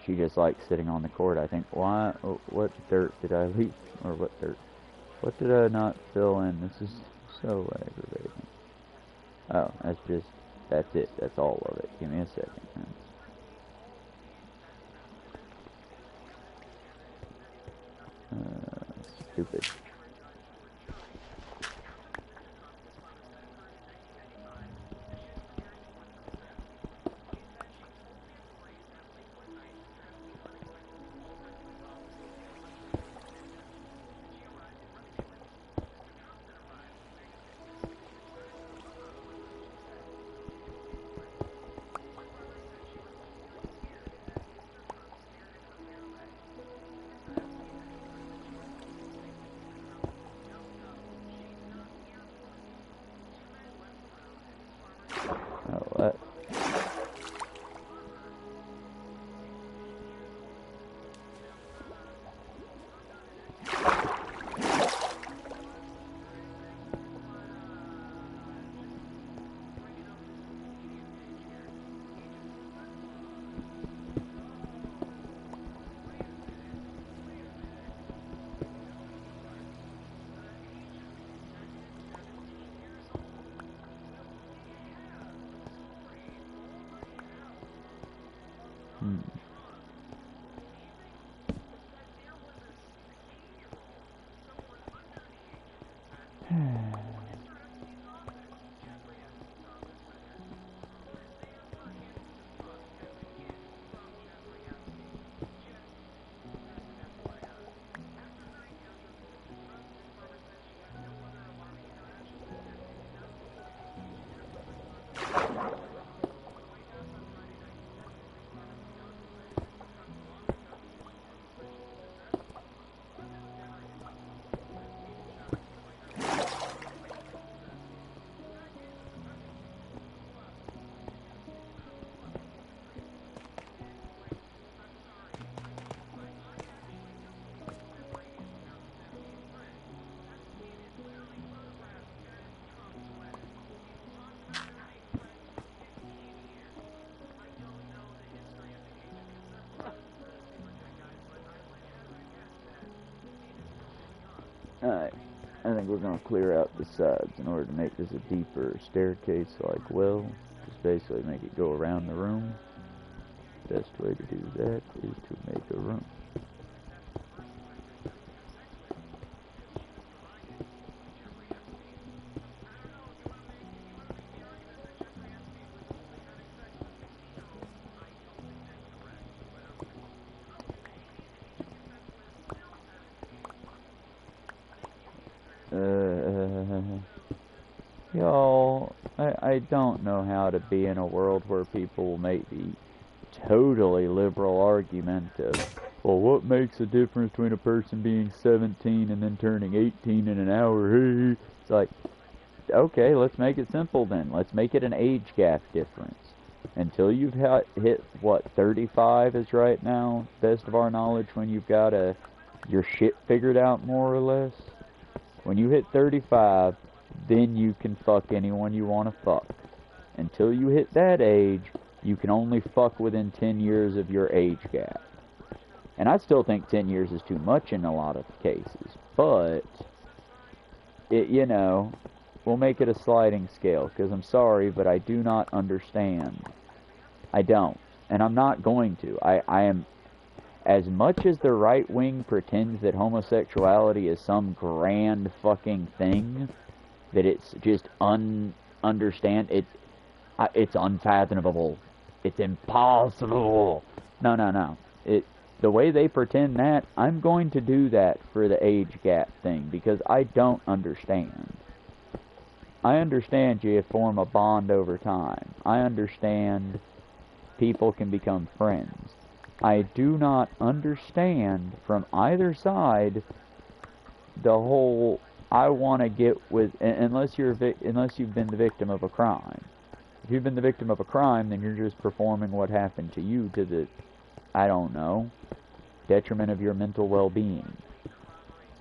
She just likes sitting on the court, I think. Why? Oh, what dirt did I leave? Or what dirt? What did I not fill in? This is so aggravating. Oh, that's it. That's all of it. Give me a second, man. Stupid. Oh, what? Alright, I think we're going to clear out the sides in order to make this a deeper staircase like well. Just basically make it go around the room. Best way to do that is to make a room. Y'all, I don't know how to be in a world where people will make the totally liberal argument of, well, what makes a difference between a person being 17 and then turning 18 in an hour? It's like, okay, let's make it simple then. Let's make it an age gap difference. Until you've hit, what, 35 is right now, best of our knowledge, when you've got your shit figured out more or less. When you hit 35, then you can fuck anyone you want to fuck. Until you hit that age, you can only fuck within 10 years of your age gap. And I still think 10 years is too much in a lot of cases. But, you know, we'll make it a sliding scale. Because I'm sorry, but I do not understand. I don't. And I'm not going to. I am... As much as the right wing pretends that homosexuality is some grand fucking thing, that it's just it's unfathomable, it's impossible. No. The way they pretend that, I'm going to do that for the age gap thing because I don't understand. I understand you form a bond over time. I understand people can become friends. I do not understand from either side the whole I want to get with unless you've been the victim of a crime. If you've been the victim of a crime, then you're just performing what happened to you to the, I don't know, detriment of your mental well-being.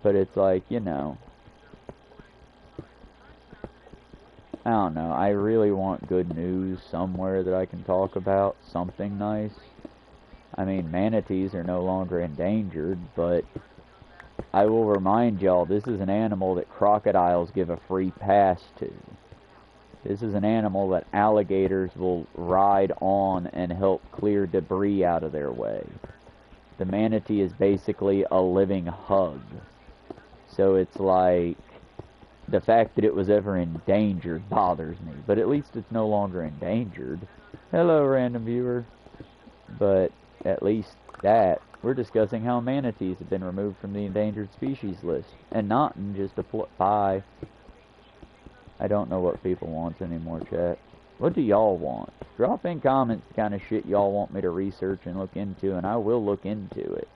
But it's like, you know, I don't know. I really want good news somewhere that I can talk about, something nice. I mean, manatees are no longer endangered, but I will remind y'all, this is an animal that crocodiles give a free pass to. This is an animal that alligators will ride on and help clear debris out of their way. The manatee is basically a living hug. So it's like, the fact that it was ever endangered bothers me, but at least it's no longer endangered. Hello, random viewer. But at least that, we're discussing how manatees have been removed from the endangered species list, and not in just a pie. I don't know what people want anymore, chat. What do y'all want? Drop in comments the kind of shit y'all want me to research and look into, and I will look into it.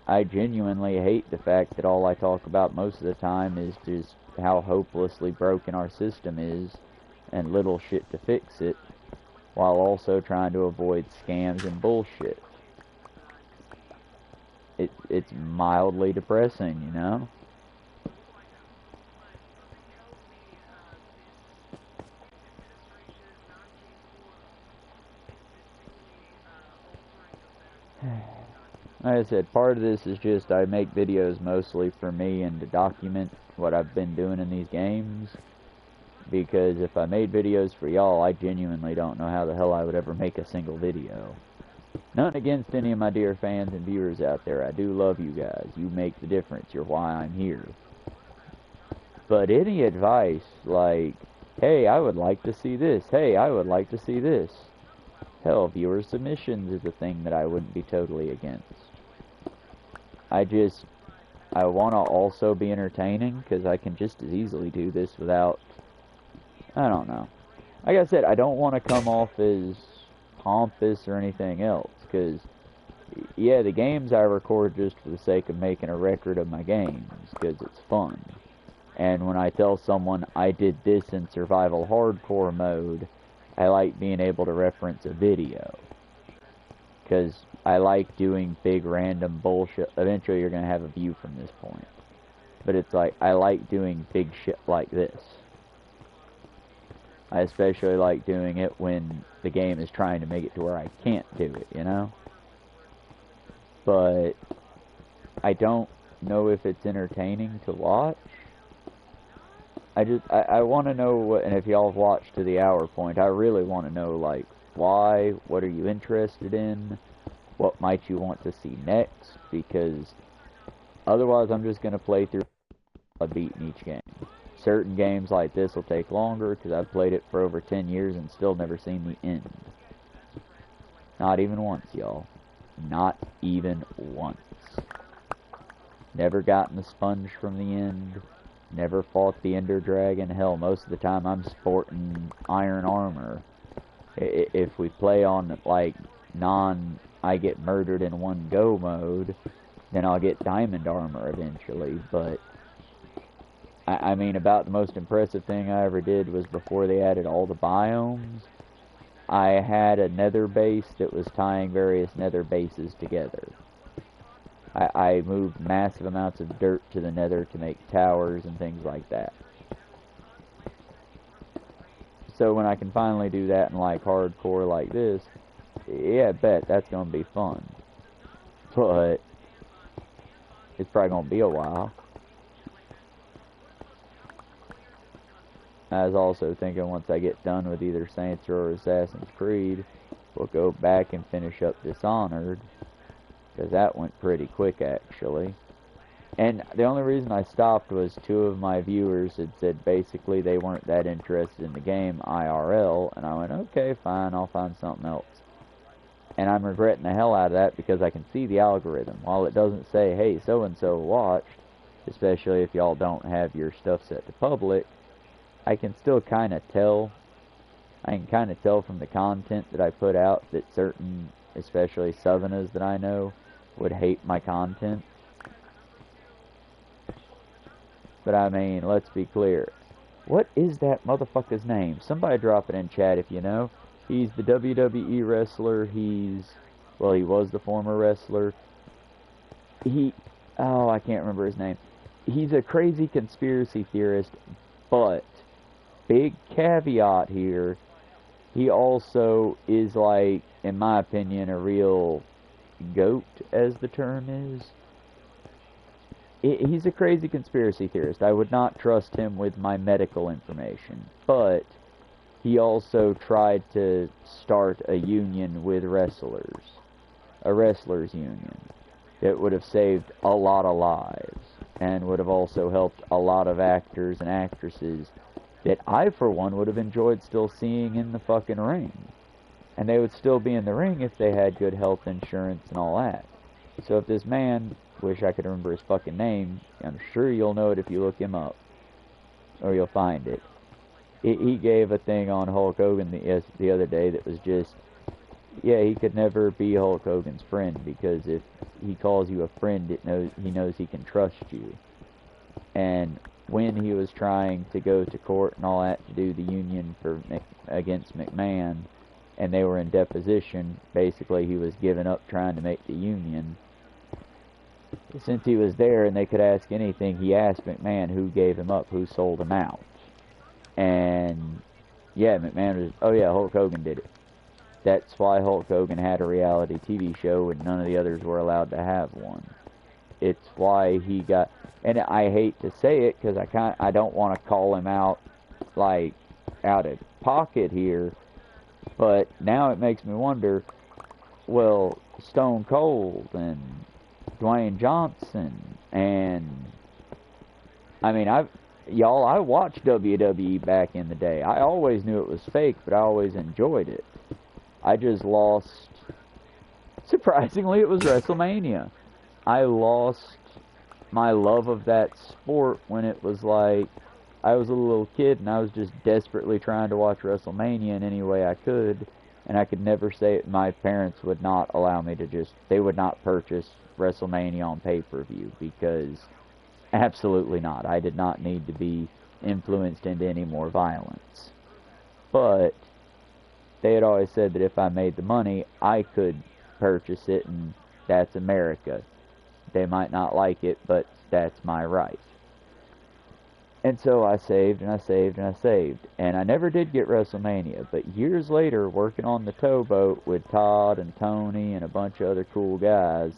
I genuinely hate the fact that all I talk about most of the time is just how hopelessly broken our system is, and little shit to fix it, while also trying to avoid scams and bullshit. It's mildly depressing, you know? Like I said, part of this is just I make videos mostly for me and to document what I've been doing in these games. Because if I made videos for y'all, I genuinely don't know how the hell I would ever make a single video. Nothing against any of my dear fans and viewers out there. I do love you guys. You make the difference. You're why I'm here. But any advice like, hey, I would like to see this. Hey, I would like to see this. Hell, viewer submissions is a thing that I wouldn't be totally against. I want to also be entertaining, because I can just as easily do this without, I don't know. like I said, I don't want to come off as pompous or anything else, because, yeah, the games I record just for the sake of making a record of my games, because it's fun. And when I tell someone I did this in survival hardcore mode, I like being able to reference a video. Because I like doing big random bullshit. Eventually you're going to have a view from this point. But it's like, I like doing big shit like this. I especially like doing it when the game is trying to make it to where I can't do it, you know? But I don't know if it's entertaining to watch. I want to know what, and if y'all have watched to the hour point, I really want to know, like, why, what are you interested in, what might you want to see next, because otherwise I'm just going to play through a beat in each game. Certain games like this will take longer, because I've played it for over 10 years and still never seen the end. Not even once, y'all. Not even once. Never gotten the sponge from the end. Never fought the Ender Dragon. Hell, most of the time I'm sporting iron armor. If we play on, like, I get murdered in one go mode, then I'll get diamond armor eventually. But, I mean, about the most impressive thing I ever did was before they added all the biomes. I had a nether base that was tying various nether bases together. I moved massive amounts of dirt to the nether to make towers and things like that. So when I can finally do that in like hardcore like this, yeah, I bet that's going to be fun. But it's probably going to be a while. I was also thinking once I get done with either Saints or Assassin's Creed, we'll go back and finish up Dishonored. Because that went pretty quick, actually. And the only reason I stopped was 2 of my viewers had said basically they weren't that interested in the game IRL. And I went, okay, fine, I'll find something else. And I'm regretting the hell out of that because I can see the algorithm. While it doesn't say, hey, so-and-so watched, especially if y'all don't have your stuff set to public, I can still kind of tell. I can kind of tell from the content that I put out that certain, especially Southerners that I know, would hate my content. But I mean, let's be clear. What is that motherfucker's name? Somebody drop it in chat if you know. He's the WWE wrestler. He was the former wrestler. I can't remember his name. He's a crazy conspiracy theorist, but big caveat here, he also is, like, in my opinion, a real goat, as the term is. He's a crazy conspiracy theorist. I would not trust him with my medical information. But he also tried to start a union with wrestlers. A wrestlers union. That would have saved a lot of lives. And would have also helped a lot of actors and actresses that I, for one, would have enjoyed still seeing in the fucking ring. And they would still be in the ring if they had good health insurance and all that. So if this man, wish I could remember his fucking name, I'm sure you'll know it if you look him up. Or you'll find it. He gave a thing on Hulk Hogan the other day that was just, yeah, he could never be Hulk Hogan's friend, because if he calls you a friend, he knows he can trust you. And when he was trying to go to court and all that to do the union against McMahon, and they were in deposition, basically he was giving up trying to make the union. Since he was there and they could ask anything, he asked McMahon who gave him up, who sold him out. And yeah, McMahon was, oh yeah, Hulk Hogan did it. That's why Hulk Hogan had a reality TV show and none of the others were allowed to have one. It's why he got, and I hate to say it because I don't want to call him out, like, out of pocket here, but now it makes me wonder, well, Stone Cold and Dwayne Johnson and, I mean, I watched WWE back in the day. I always knew it was fake, but I always enjoyed it. I just lost, surprisingly, it was WrestleMania. I lost my love of that sport when it was like, I was a little kid and I was just desperately trying to watch WrestleMania in any way I could, and I could never say it. My parents would not allow me to they would not purchase WrestleMania on pay-per-view because absolutely not. I did not need to be influenced into any more violence. But they had always said that if I made the money, I could purchase it, and that's America. They might not like it, but that's my right. And so I saved and I saved and I saved. And I never did get WrestleMania, but years later, working on the towboat with Todd and Tony and a bunch of other cool guys,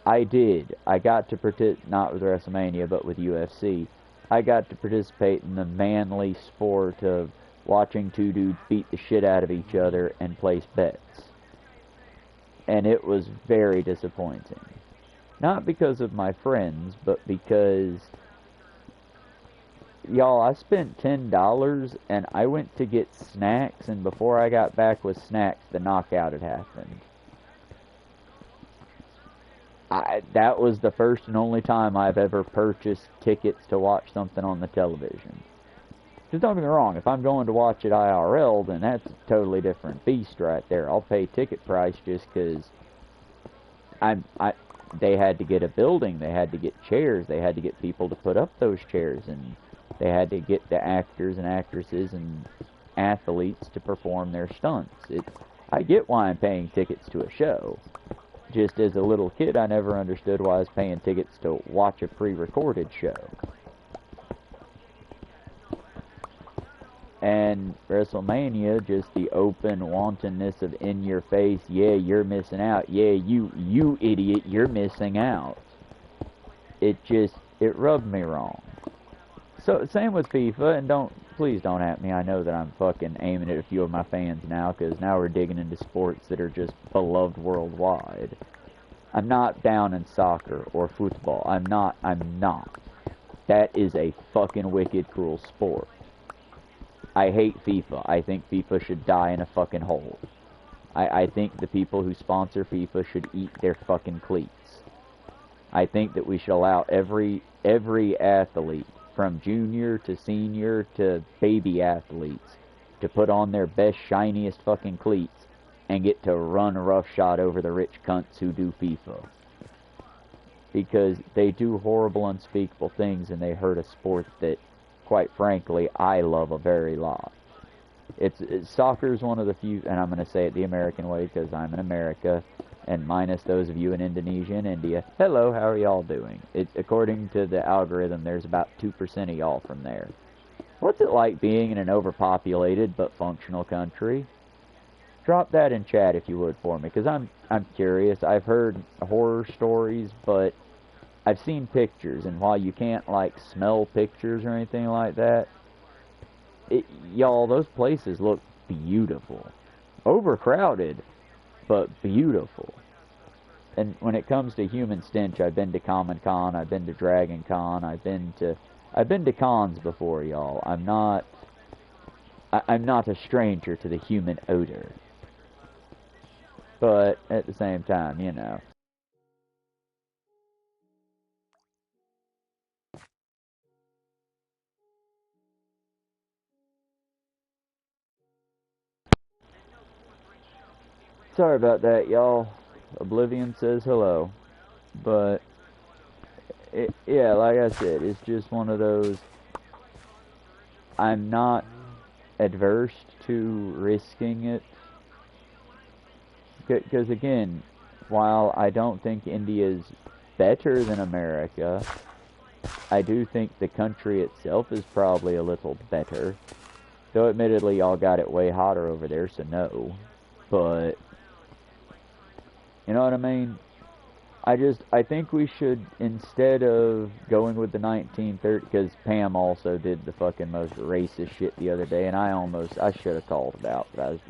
I did. I got to participate, not with WrestleMania, but with UFC. I got to participate in the manly sport of watching two dudes beat the shit out of each other and place bets. And it was very disappointing. Not because of my friends, but because, y'all, I spent $10 and I went to get snacks, and before I got back with snacks, the knockout had happened. That was the first and only time I've ever purchased tickets to watch something on the television. Just don't get me wrong, if I'm going to watch it IRL, then that's a totally different beast right there. I'll pay ticket price just because they had to get a building, they had to get chairs, they had to get people to put up those chairs, and they had to get the actors and actresses and athletes to perform their stunts. I get why I'm paying tickets to a show. Just as a little kid, I never understood why I was paying tickets to watch a pre-recorded show. And WrestleMania, just the open wantonness of in-your-face, yeah, you're missing out, yeah, you idiot, you're missing out. It rubbed me wrong. So, same with FIFA, and please don't at me. I know that I'm fucking aiming at a few of my fans now, because now we're digging into sports that are just beloved worldwide. I'm not down in soccer or football. I'm not. That is a fucking wicked, cruel sport. I hate FIFA. I think FIFA should die in a fucking hole. I think the people who sponsor FIFA should eat their fucking cleats. I think that we should allow every athlete, from junior to senior to baby athletes, to put on their best, shiniest fucking cleats and get to run roughshod over the rich cunts who do FIFA. Because they do horrible, unspeakable things, and they hurt a sport that, quite frankly, I love a very lot. Soccer is one of the few, and I'm going to say it the American way because I'm in America, and minus those of you in Indonesia and India, hello, how are y'all doing? According to the algorithm, there's about 2% of y'all from there. What's it like being in an overpopulated but functional country? Drop that in chat if you would for me, because I'm curious. I've heard horror stories, but I've seen pictures, and while you can't, like, smell pictures or anything like that, y'all, those places look beautiful. Overcrowded, but beautiful. And when it comes to human stench, I've been to Common Con, I've been to Dragon Con, I've been to cons before, y'all. I'm not a stranger to the human odor. But at the same time, you know. Sorry about that, y'all. Oblivion says hello. But, yeah, like I said, it's just one of those. I'm not adverse to risking it. Because, again, while I don't think India's better than America, I do think the country itself is probably a little better. Though, admittedly, y'all got it way hotter over there, so no. But, you know what I mean? I think we should, instead of going with the 1930, because Pam also did the fucking most racist shit the other day, and I should have called it out, but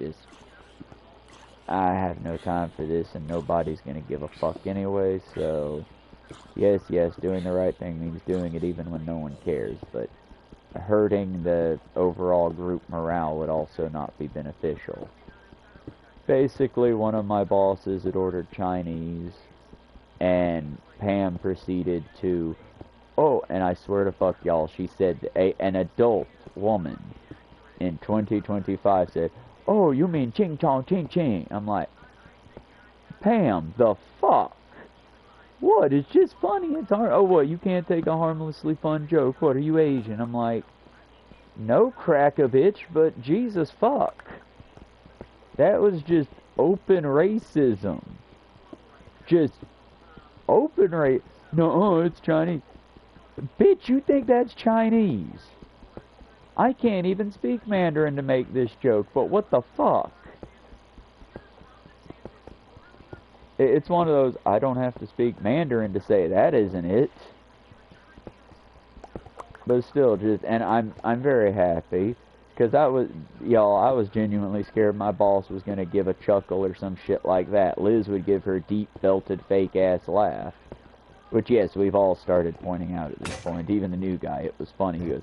I have no time for this, and nobody's gonna give a fuck anyway, so, yes, doing the right thing means doing it even when no one cares, but hurting the overall group morale would also not be beneficial. Basically, one of my bosses had ordered Chinese, and Pam proceeded to oh, and I swear to fuck y'all, she said, an adult woman in 2025 said, oh, you mean ching chong ching ching. I'm like, Pam, the fuck? What? It's just funny. It's hard. Oh, what? You can't take a harmlessly fun joke. What, are you Asian? I'm like, no, crack a bitch, but Jesus fuck. That was just open racism. Just open race. No, it's Chinese. Bitch, you think that's Chinese? I can't even speak Mandarin to make this joke, but what the fuck? It's one of those, I don't have to speak Mandarin to say that, isn't it? But still, just, and I'm very happy, because I was genuinely scared my boss was going to give a chuckle or some shit like that. Liz would give her deep, belted, fake-ass laugh. Which, yes, we've all started pointing out at this point. Even the new guy, it was funny. He goes,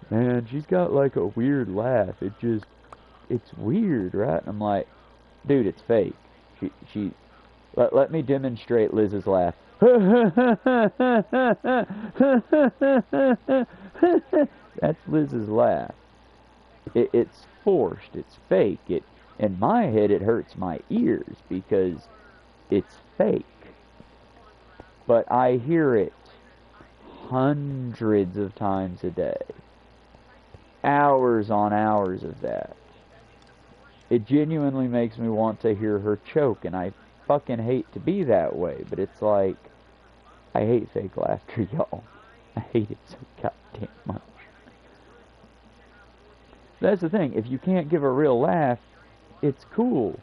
man, she's got like a weird laugh. It's weird, right? And I'm like, dude, it's fake. Let me demonstrate Liz's laugh. That's Liz's laugh. It's forced. It's fake. In my head, it hurts my ears because it's fake. But I hear it hundreds of times a day. Hours on hours of that. It genuinely makes me want to hear her choke, and I fucking hate to be that way, but it's like, I hate fake laughter, y'all. I hate it so goddamn much. That's the thing, if you can't give a real laugh, it's cool.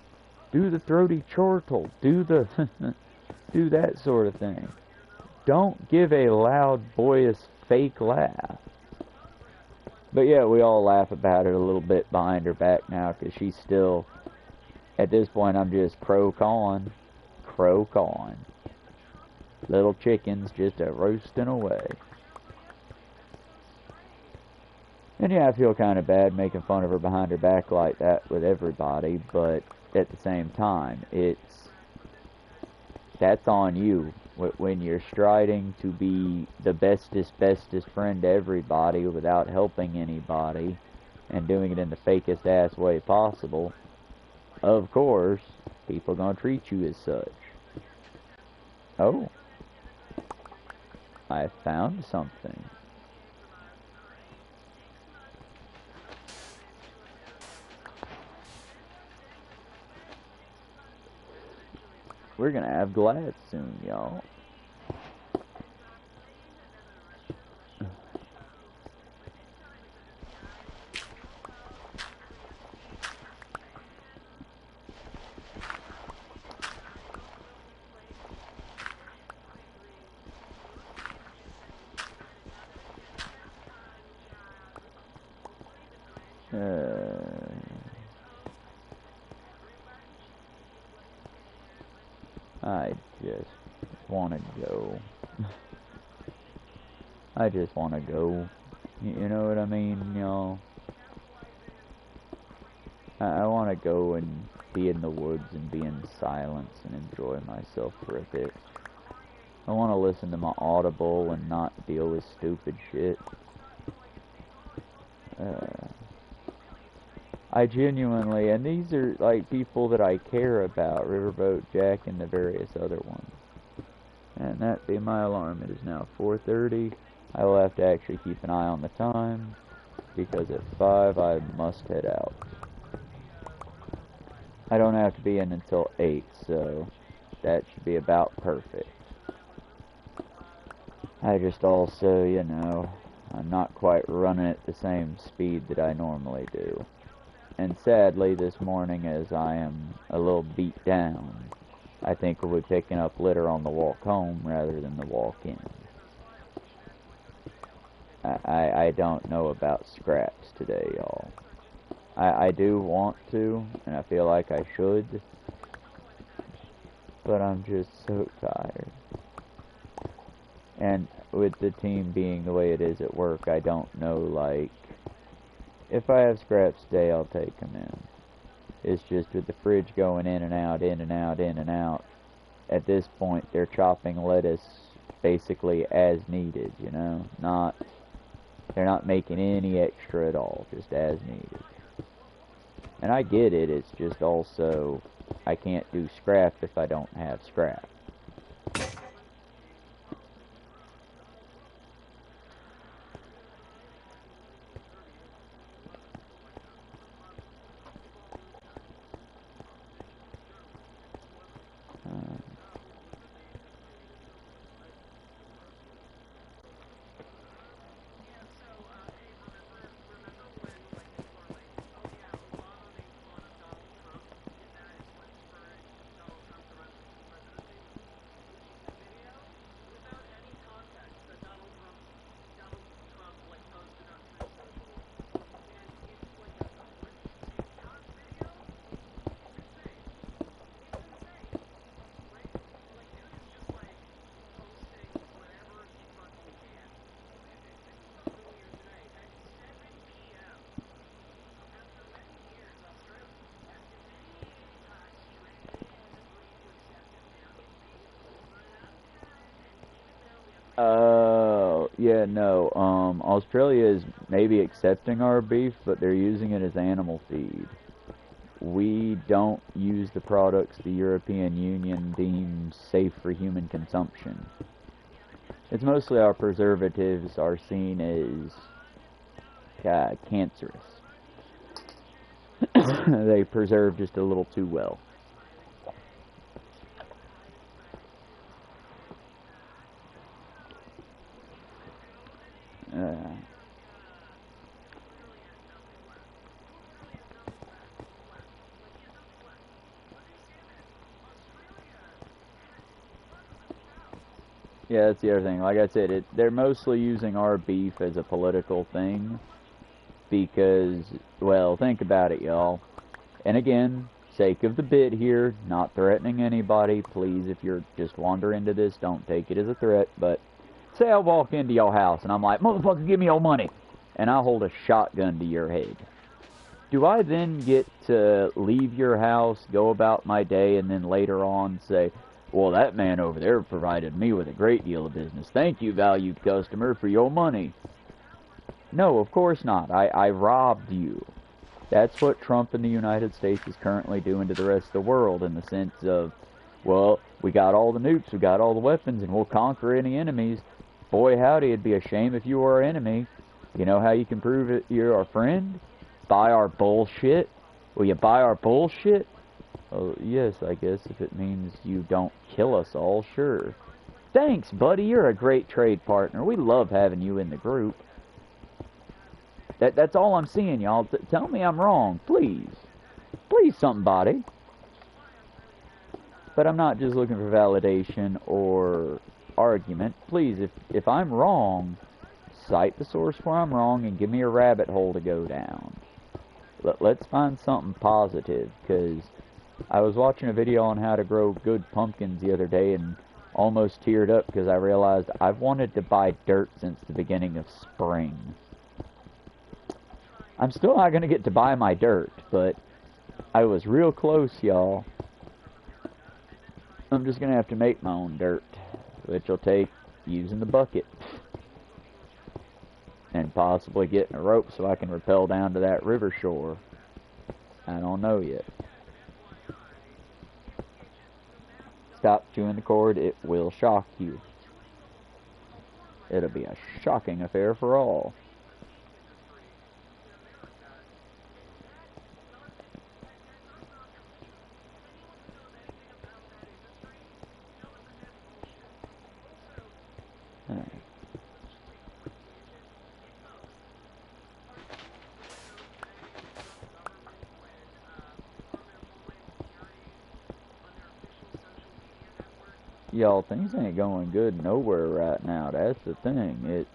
Do the throaty chortle, do that sort of thing. Don't give a loud, boyish, fake laugh. But yeah, we all laugh about it a little bit behind her back now, because she's still, at this point, I'm just croak on. Little chickens just a roasting away. And yeah, I feel kind of bad making fun of her behind her back like that with everybody, but at the same time, that's on you. When you're striding to be the bestest friend to everybody without helping anybody, and doing it in the fakest ass way possible, of course, people are gonna treat you as such. Oh. I found something. We're gonna have glass soon, y'all. I just want to go. I just want to go. You know what I mean, y'all? I want to go and be in the woods and be in silence and enjoy myself for a bit. I want to listen to my Audible and not deal with stupid shit. I genuinely, and these are like people that I care about, Riverboat Jack and the various other ones. And that be my alarm. It is now 4:30. I will have to actually keep an eye on the time, because at 5 I must head out. I don't have to be in until 8, so that should be about perfect. I just also, you know, I'm not quite running at the same speed that I normally do. And sadly, this morning, as I am a little beat down, I think we'll be picking up litter on the walk home rather than the walk in. I don't know about scraps today, y'all. I do want to, and I feel like I should, but I'm just so tired. And with the team being the way it is at work, I don't know, like, if I have scraps today, I'll take them in. It's just with the fridge going in and out, in and out, in and out. At this point, they're chopping lettuce basically as needed, you know? They're not making any extra at all, just as needed. And I get it, it's just also, I can't do scrap if I don't have scrap. Yeah, no, Australia is maybe accepting our beef, but they're using it as animal feed. We don't use the products the European Union deems safe for human consumption. It's mostly our preservatives are seen as cancerous. They preserve just a little too well. Yeah, that's the other thing. Like I said, they're mostly using our beef as a political thing because, well, think about it, y'all. And again, sake of the bit here, not threatening anybody. Please, if you're just wandering into this, don't take it as a threat. But say I walk into your house and I'm like, motherfucker, give me your money. And I hold a shotgun to your head. Do I then get to leave your house, go about my day, and then later on say, well, that man over there provided me with a great deal of business. Thank you, valued customer, for your money. No, of course not. I robbed you. That's what Trump in the United States is currently doing to the rest of the world in the sense of, well, we got all the nukes, we got all the weapons, and we'll conquer any enemies. Boy, howdy, it'd be a shame if you were our enemy. You know how you can prove it you're our friend? Buy our bullshit? Will you buy our bullshit? Oh, yes, I guess if it means you don't kill us all, sure. Thanks, buddy. You're a great trade partner. We love having you in the group. That's all I'm seeing, y'all. Tell me I'm wrong, please. Please, somebody. But I'm not just looking for validation or argument. Please, if I'm wrong, cite the source where I'm wrong and give me a rabbit hole to go down. Let's find something positive, because I was watching a video on how to grow good pumpkins the other day and almost teared up because I realized I've wanted to buy dirt since the beginning of spring. I'm still not going to get to buy my dirt, but I was real close, y'all. I'm just going to have to make my own dirt, which will take using the bucket. And possibly getting a rope so I can rappel down to that river shore. I don't know yet. Stop chewing the cord, it will shock you. It'll be a shocking affair for all. Y'all, things ain't going good nowhere right now. That's the thing.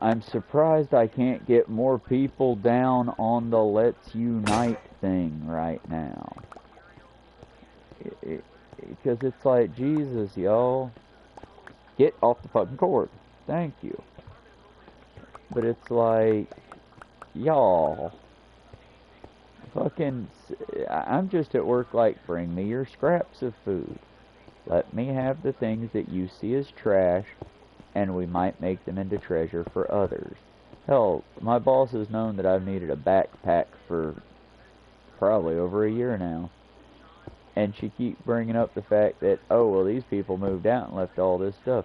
I'm surprised I can't get more people down on the Let's Unite thing right now. Because it's like, Jesus, y'all. Get off the fucking cord. Thank you. But it's like, y'all. Fucking, I'm just at work like, bring me your scraps of food. Let me have the things that you see as trash, and we might make them into treasure for others. Hell, my boss has known that I've needed a backpack for probably over a year now. And she keeps bringing up the fact that, oh, well, these people moved out and left all this stuff.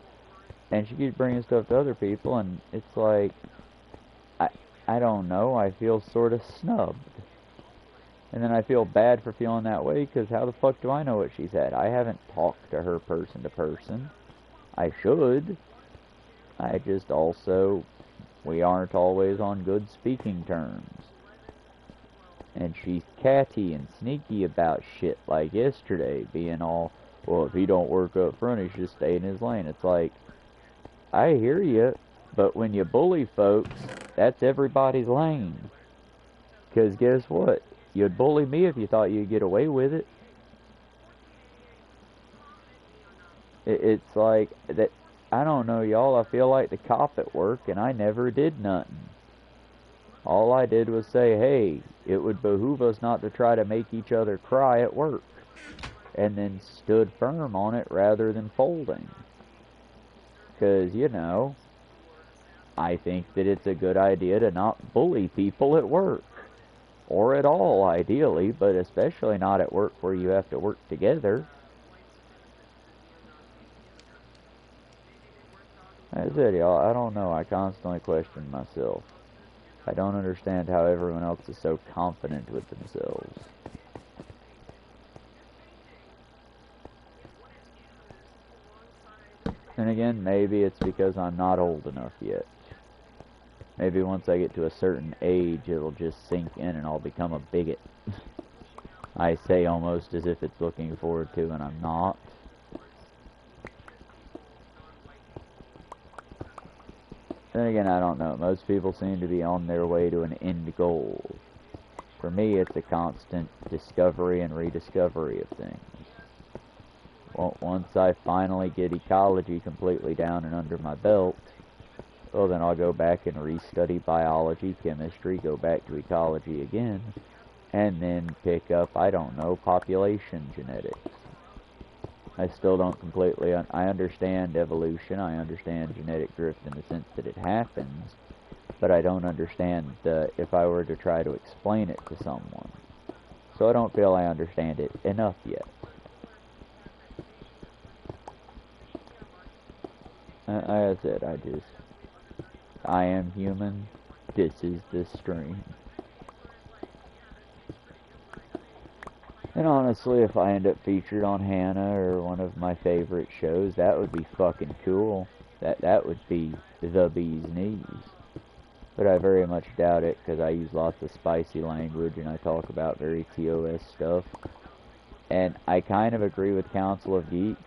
And she keeps bringing stuff to other people, and it's like, I don't know, I feel sort of snubbed. And then I feel bad for feeling that way, because how the fuck do I know what she's had? I haven't talked to her person to person. I should. I just also, we aren't always on good speaking terms. And she's catty and sneaky about shit, like yesterday, being all, well, if he don't work up front, he should stay in his lane. It's like, I hear you, but when you bully folks, that's everybody's lane. Because guess what? You'd bully me if you thought you'd get away with it. It's like, that. I don't know, y'all, I feel like the cop at work, and I never did nothing. All I did was say, hey, it would behoove us not to try to make each other cry at work. And then stood firm on it rather than folding. Because, you know, I think that it's a good idea to not bully people at work. Or at all, ideally, but especially not at work where you have to work together. As I said, y'all, I don't know. I constantly question myself. I don't understand how everyone else is so confident with themselves. And again, maybe it's because I'm not old enough yet. Maybe once I get to a certain age, it'll just sink in and I'll become a bigot. I say almost as if it's looking forward to, and I'm not. Then again, I don't know. Most people seem to be on their way to an end goal. For me, it's a constant discovery and rediscovery of things. Well, once I finally get ecology completely down and under my belt, well, then I'll go back and restudy biology, chemistry, go back to ecology again, and then pick up, I don't know, population genetics. I still don't completely, I understand evolution, I understand genetic drift in the sense that it happens, but I don't understand if I were to try to explain it to someone. So I don't feel I understand it enough yet. As I said, I am human, this is the stream. And honestly, if I end up featured on Hannah or one of my favorite shows, that would be fucking cool. That would be the bee's knees. But I very much doubt it, because I use lots of spicy language and I talk about very TOS stuff. And I kind of agree with Council of Geeks.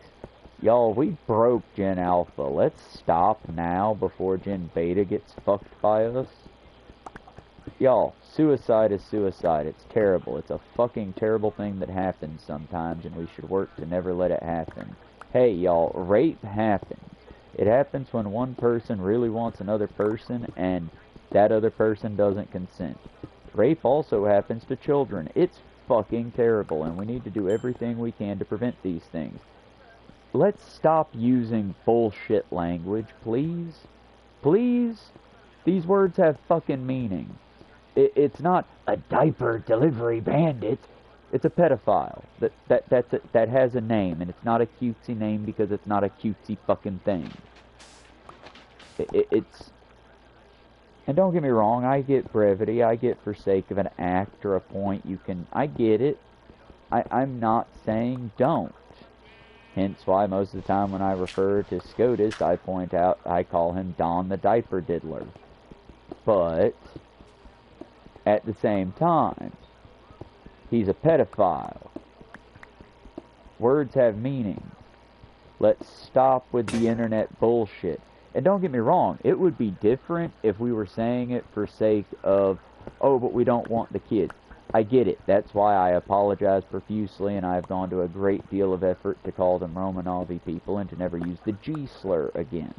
Y'all, we broke Gen Alpha. Let's stop now before Gen Beta gets fucked by us. Y'all, suicide is suicide. It's terrible. It's a fucking terrible thing that happens sometimes, and we should work to never let it happen. Hey, y'all, rape happens. It happens when one person really wants another person, and that other person doesn't consent. Rape also happens to children. It's fucking terrible, and we need to do everything we can to prevent these things. Let's stop using bullshit language, please. Please? These words have fucking meaning. It's not a diaper delivery bandit. It's a pedophile. That has a name, and it's not a cutesy name because it's not a cutesy fucking thing. It's... And don't get me wrong, I get brevity. I get for sake of an act or a point you can... I get it. I'm not saying don't. Hence why most of the time when I refer to SCOTUS, I point out, I call him Don the Diaper Diddler. But, at the same time, he's a pedophile. Words have meaning. Let's stop with the internet bullshit. And don't get me wrong, it would be different if we were saying it for sake of, oh, but we don't want the kids. I get it. That's why I apologize profusely, and I've gone to a great deal of effort to call them Romanovi people and to never use the G slur again.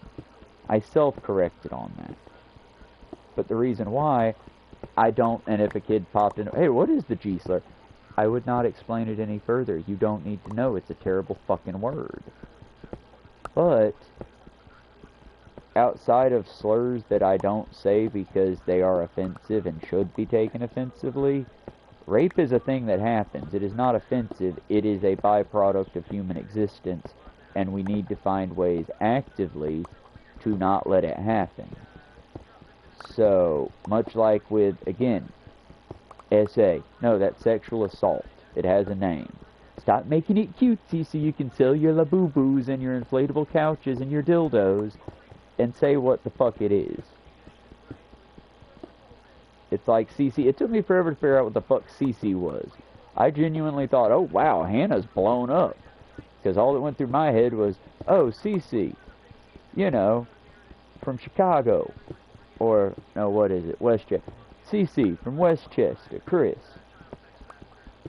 I self-corrected on that. But the reason why I don't, and if a kid popped in, hey, what is the G slur? I would not explain it any further. You don't need to know. It's a terrible fucking word. But outside of slurs that I don't say because they are offensive and should be taken offensively, rape is a thing that happens. It is not offensive. It is a byproduct of human existence, and we need to find ways actively to not let it happen. So, much like with, again, SA. No, that's sexual assault. It has a name. Stop making it cutesy so you can sell your labubu's and your inflatable couches and your dildos and say what the fuck it is. It's like CC. It took me forever to figure out what the fuck CC was. I genuinely thought, oh wow, Hannah's blown up. Because all that went through my head was, oh, CC. You know, from Chicago. Or, no, what is it? Westchester. CC from Westchester. Chris.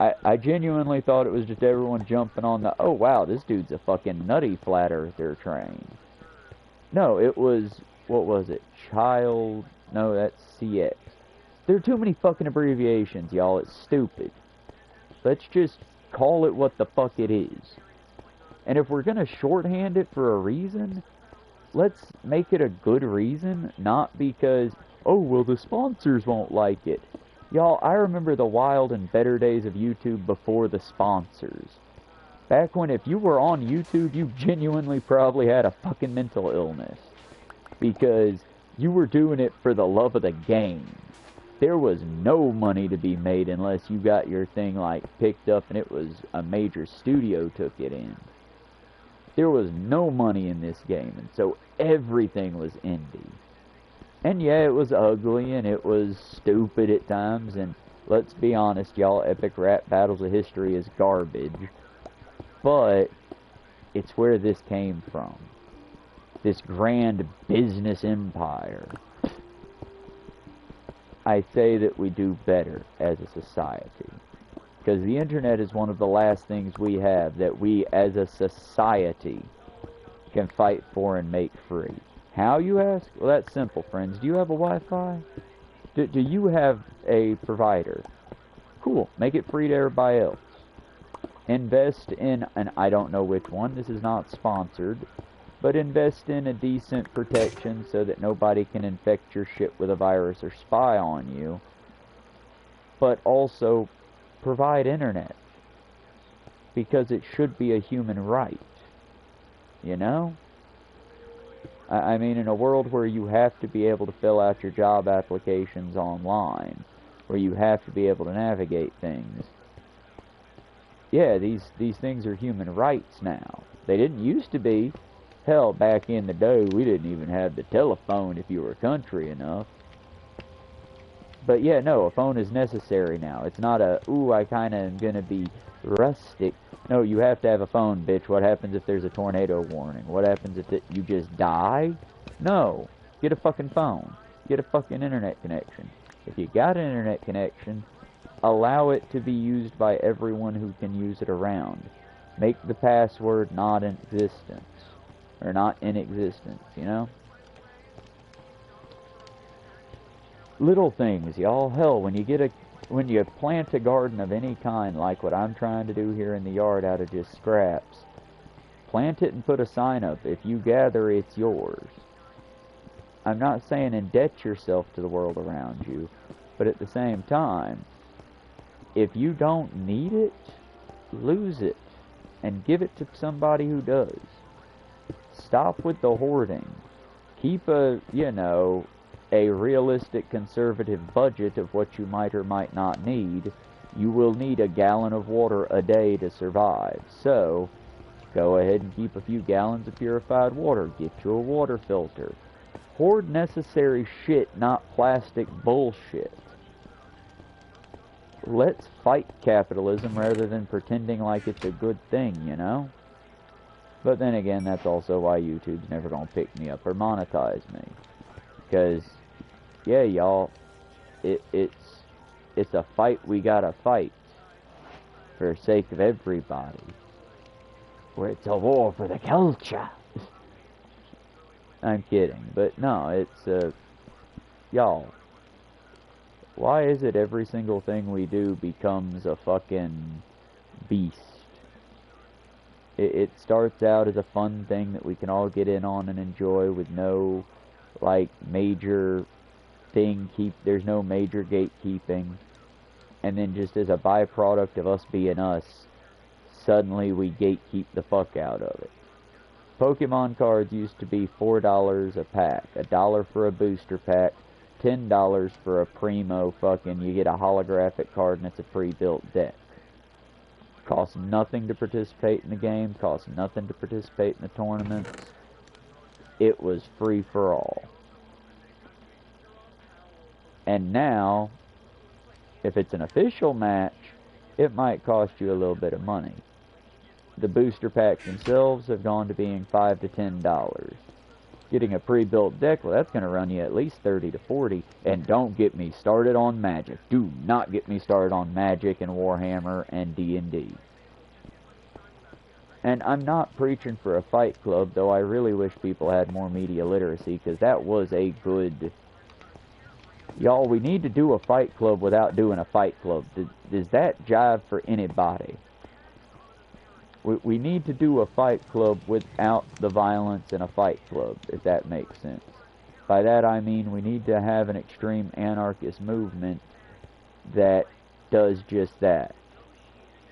I genuinely thought it was just everyone jumping on the, oh wow, this dude's a fucking nutty flat earther train. No, it was, what was it? Child, no, that's CX. There are too many fucking abbreviations, y'all. It's stupid. Let's just call it what the fuck it is. And if we're gonna shorthand it for a reason, let's make it a good reason, not because, oh, well, the sponsors won't like it. Y'all, I remember the wild and better days of YouTube before the sponsors. Back when if you were on YouTube, you genuinely probably had a fucking mental illness. Because you were doing it for the love of the game. There was no money to be made unless you got your thing, like, picked up and it was a major studio took it in. There was no money in this game, and so everything was indie. And yeah, it was ugly, and it was stupid at times, and let's be honest, y'all, epic rap battles of history is garbage. But it's where this came from. This grand business empire. I say that we do better as a society. Because the internet is one of the last things we have that we as a society can fight for and make free. How, you ask? Well, that's simple, friends. Do you have a Wi-Fi? Do you have a provider? Cool. Make it free to everybody else. Invest in, and I don't know which one, this is not sponsored, but invest in a decent protection so that nobody can infect your shit with a virus or spy on you. But also provide internet. Because it should be a human right. You know? I mean, in a world where you have to be able to fill out your job applications online, where you have to be able to navigate things, yeah, these things are human rights now. They didn't used to be. Hell, back in the day, we didn't even have the telephone if you were country enough. But yeah, no, a phone is necessary now. It's not a, ooh, I kinda am gonna be rustic. No, you have to have a phone, bitch. What happens if there's a tornado warning? What happens if you just die? No. Get a fucking phone. Get a fucking internet connection. If you got an internet connection, allow it to be used by everyone who can use it around. Make the password not in existence. Or not in existence, you know? Little things, y'all. Hell, when you plant a garden of any kind, like what I'm trying to do here in the yard out of just scraps, plant it and put a sign up. If you gather, it's yours. I'm not saying indebt yourself to the world around you, but at the same time, if you don't need it, lose it and give it to somebody who does. Stop with the hoarding. Keep a realistic conservative budget of what you might or might not need. You will need a gallon of water a day to survive. So, go ahead and keep a few gallons of purified water. Get you a water filter. Hoard necessary shit, not plastic bullshit. Let's fight capitalism rather than pretending like it's a good thing, you know? But then again, that's also why YouTube's never gonna pick me up or monetize me. Because, yeah, y'all, it's a fight we gotta fight for the sake of everybody. Where it's a war for the culture. I'm kidding, but no, it's, y'all, Why is it every single thing we do becomes a fucking beast? It starts out as a fun thing that we can all get in on and enjoy with no, like, major thing, there's no major gatekeeping. And then just as a byproduct of us being us, suddenly we gatekeep the fuck out of it. Pokemon cards used to be $4 a pack, $1 for a booster pack, $10 for a primo fucking, you get a holographic card and it's a pre-built deck. Costs nothing to participate in the game, costs nothing to participate in the tournaments. It was free for all. And now, if it's an official match, it might cost you a little bit of money. The booster packs themselves have gone to being $5 to $10. Getting a pre-built deck, well, that's going to run you at least $30 to $40. And don't get me started on Magic. Do not get me started on Magic and Warhammer and D&D. And I'm not preaching for a fight club, though I really wish people had more media literacy, because that was a good... Y'all, we need to do a fight club without doing a fight club. Does that jive for anybody? We need to do a fight club without the violence in a fight club, if that makes sense. By that I mean we need to have an extreme anarchist movement that does just that.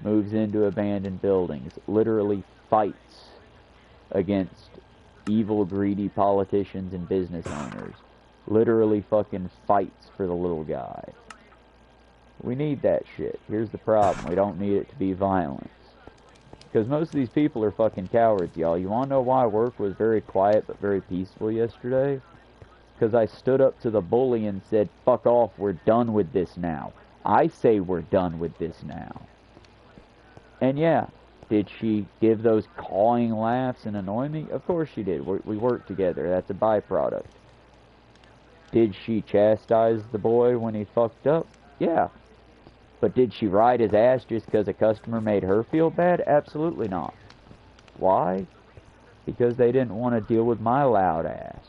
Moves into abandoned buildings, literally fights against evil, greedy politicians and business owners. Literally fucking fights for the little guy. We need that shit. Here's the problem. We don't need it to be violence. Because most of these people are fucking cowards, y'all. You wanna know why work was very quiet but very peaceful yesterday? Because I stood up to the bully and said, fuck off, we're done with this now. I say we're done with this now. And yeah, did she give those cawing laughs and annoy me? Of course she did. We worked together. That's a byproduct. Did she chastise the boy when he fucked up? Yeah. But did she ride his ass just because a customer made her feel bad? Absolutely not. Why? Because they didn't want to deal with my loud ass.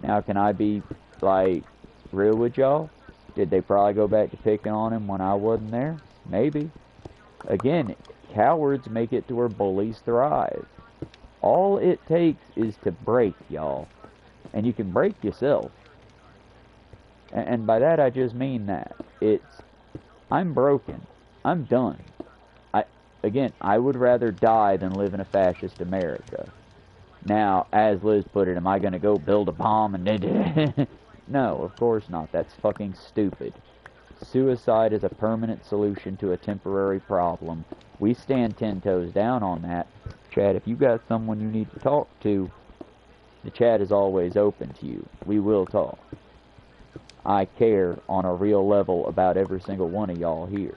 Now, can I be, like, real with y'all? Did they probably go back to picking on him when I wasn't there? Maybe. Again, cowards make it to where bullies thrive. All it takes is to break, y'all. And you can break yourself. And by that I just mean that. I'm broken. I'm done. I would rather die than live in a fascist America. Now, as Liz put it, am I going to go build a bomb and... No, of course not. That's fucking stupid. Suicide is a permanent solution to a temporary problem. We stand 10 toes down on that. Chad, if you got someone you need to talk to, the chat is always open to you. We will talk. I care on a real level about every single one of y'all here.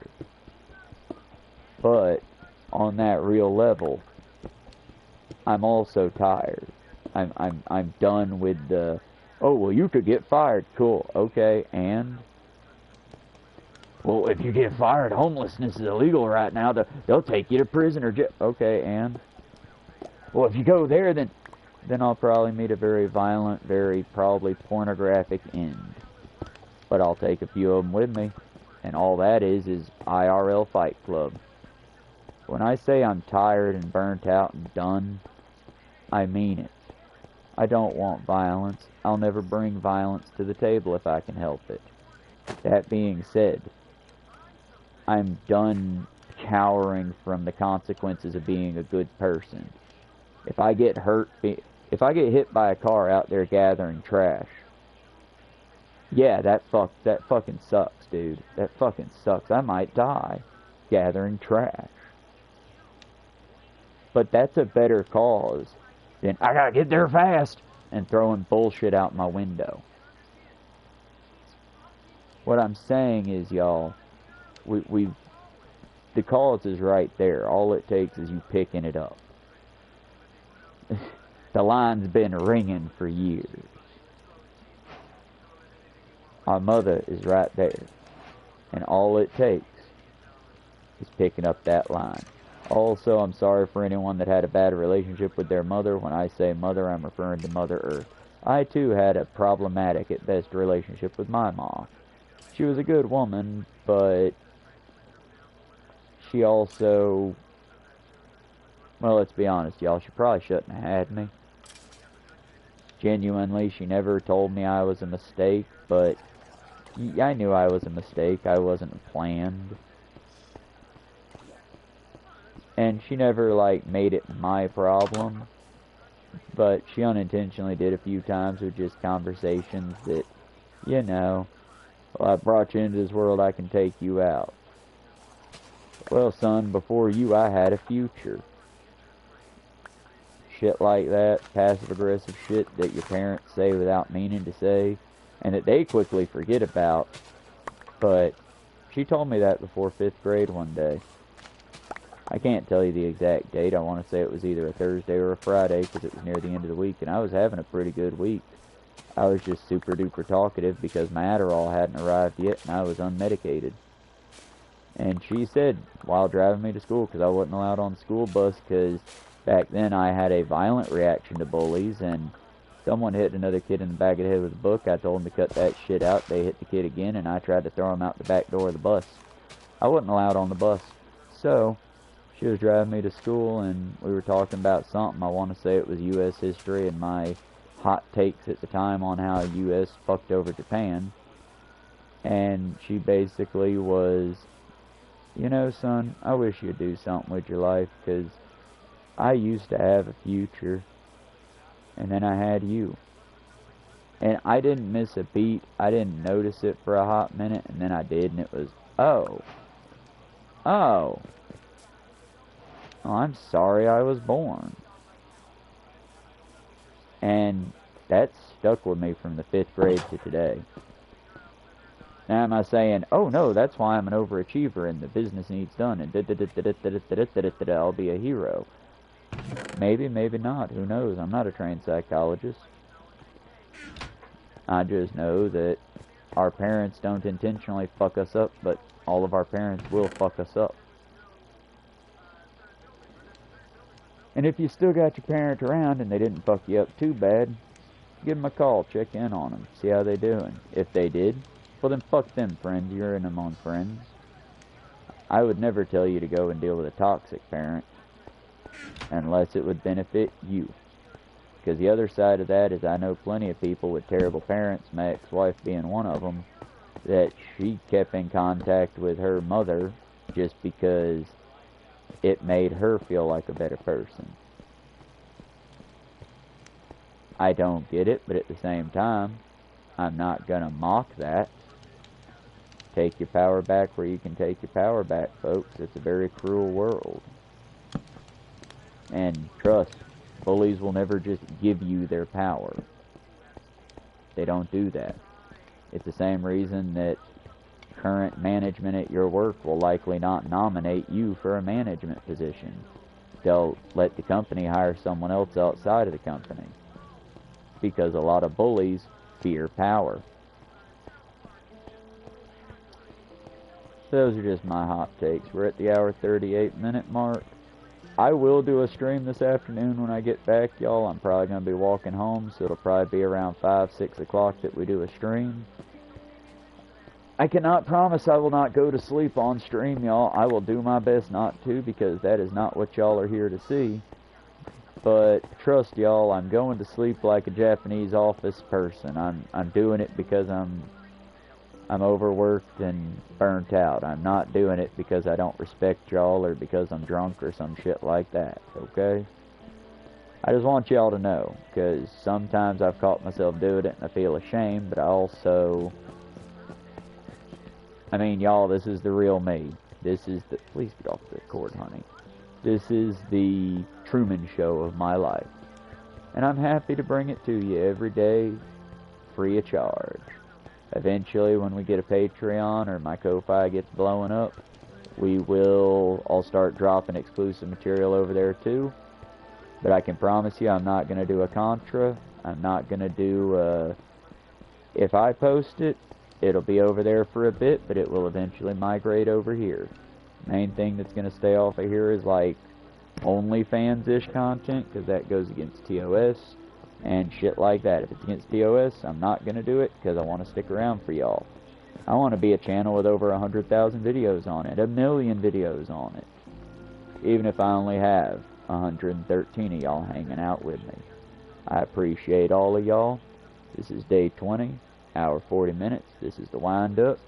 But on that real level, I'm also tired. I'm done with the, oh, well, you could get fired. Cool. Okay, and? Well, if you get fired, homelessness is illegal right now. They'll take you to prison or jail. Okay, and? Well, if you go there, then I'll probably meet a very violent, very probably pornographic end. But I'll take a few of them with me. And all that is IRL Fight Club. When I say I'm tired and burnt out and done, I mean it. I don't want violence. I'll never bring violence to the table if I can help it. That being said, I'm done cowering from the consequences of being a good person. If I get hit by a car out there gathering trash, yeah, that fucking sucks, dude. That fucking sucks. I might die gathering trash. But that's a better cause than I gotta get there fast and throwing bullshit out my window. What I'm saying is, y'all, the cause is right there. All it takes is you picking it up. The line's been ringing for years. Our mother is right there. And all it takes is picking up that line. Also, I'm sorry for anyone that had a bad relationship with their mother. When I say mother, I'm referring to Mother Earth. I, too, had a problematic, at best, relationship with my mom. she was a good woman, but she also, well, let's be honest, y'all, she probably shouldn't have had me. Genuinely, she never told me I was a mistake, but I knew I was a mistake. I wasn't planned. And she never, like, made it my problem, but she unintentionally did a few times with just conversations that, you know, well, I brought you into this world, I can take you out. Well, son, before you, I had a future. Shit like that, passive-aggressive shit that your parents say without meaning to say, and that they quickly forget about. But she told me that before 5th grade one day. I can't tell you the exact date. I want to say it was either a Thursday or a Friday, because it was near the end of the week, and I was having a pretty good week. I was just super-duper talkative because my Adderall hadn't arrived yet, and I was unmedicated. And she said, while driving me to school, because I wasn't allowed on the school bus, because back then I had a violent reaction to bullies, and someone hit another kid in the back of the head with a book. I told them to cut that shit out. They hit the kid again, and I tried to throw him out the back door of the bus. I wasn't allowed on the bus. So she was driving me to school, and we were talking about something. I want to say it was U.S. history and my hot takes at the time on how U.S. fucked over Japan. And she basically was, you know, son, I wish you'd do something with your life, because I used to have a future, and then I had you. And I didn't miss a beat. I didn't notice it for a hot minute, and then I did, and it was, oh, I'm sorry I was born. And that stuck with me from the 5th grade to today. Now am I saying, oh no, that's why I'm an overachiever and the business needs done and I'll be a hero? Maybe, maybe not. Who knows? I'm not a trained psychologist. I just know that our parents don't intentionally fuck us up, but all of our parents will fuck us up. And if you still got your parent around and they didn't fuck you up too bad, give them a call, check in on them, see how they doing. If they did, well then fuck them, friends. You're in them on friends. I would never tell you to go and deal with a toxic parent unless it would benefit you. Because the other side of that is I know plenty of people with terrible parents, my ex-wife being one of them, that she kept in contact with her mother just because it made her feel like a better person. I don't get it, but at the same time, I'm not gonna mock that. Take your power back where you can take your power back, folks. It's a very cruel world. And trust, bullies will never just give you their power. They don't do that. It's the same reason that current management at your work will likely not nominate you for a management position. They'll let the company hire someone else outside of the company. Because a lot of bullies fear power. Those are just my hot takes. We're at the hour 38-minute mark. I will do a stream this afternoon when I get back, y'all. I'm probably going to be walking home, so it'll probably be around 5, 6 o'clock that we do a stream. I cannot promise I will not go to sleep on stream, y'all. I will do my best not to, because that is not what y'all are here to see. But trust y'all, I'm going to sleep like a Japanese office person. I'm doing it because I'm overworked and burnt out. I'm not doing it because I don't respect y'all or because I'm drunk or some shit like that, okay? I just want y'all to know, because sometimes I've caught myself doing it and I feel ashamed, but I also... I mean, y'all, this is the real me. This is the... Please get off the cord, honey. This is the Truman Show of my life. And I'm happy to bring it to you every day, free of charge. Eventually, when we get a Patreon or my Ko-ffee gets blowing up, I'll start dropping exclusive material over there too. But I can promise you I'm not going to do a Contra. I'm not going to do, if I post it, it'll be over there for a bit, but it will eventually migrate over here. Main thing that's going to stay off of here is like OnlyFans-ish content, because that goes against TOS and shit like that. If it's against TOS, I'm not going to do it because I want to stick around for y'all. I want to be a channel with over 100,000 videos on it, 1,000,000 videos on it. Even if I only have 113 of y'all hanging out with me. I appreciate all of y'all. This is day 20, hour 40 minutes. This is the wind up.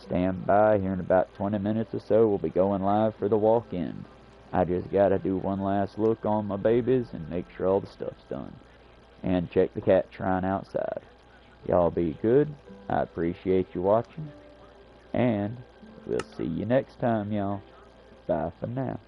Stand by. Here in about 20 minutes or so, we'll be going live for the walk-in. I just gotta do one last look on my babies and make sure all the stuff's done. And check the cat shrine outside. Y'all be good. I appreciate you watching. And we'll see you next time, y'all. Bye for now.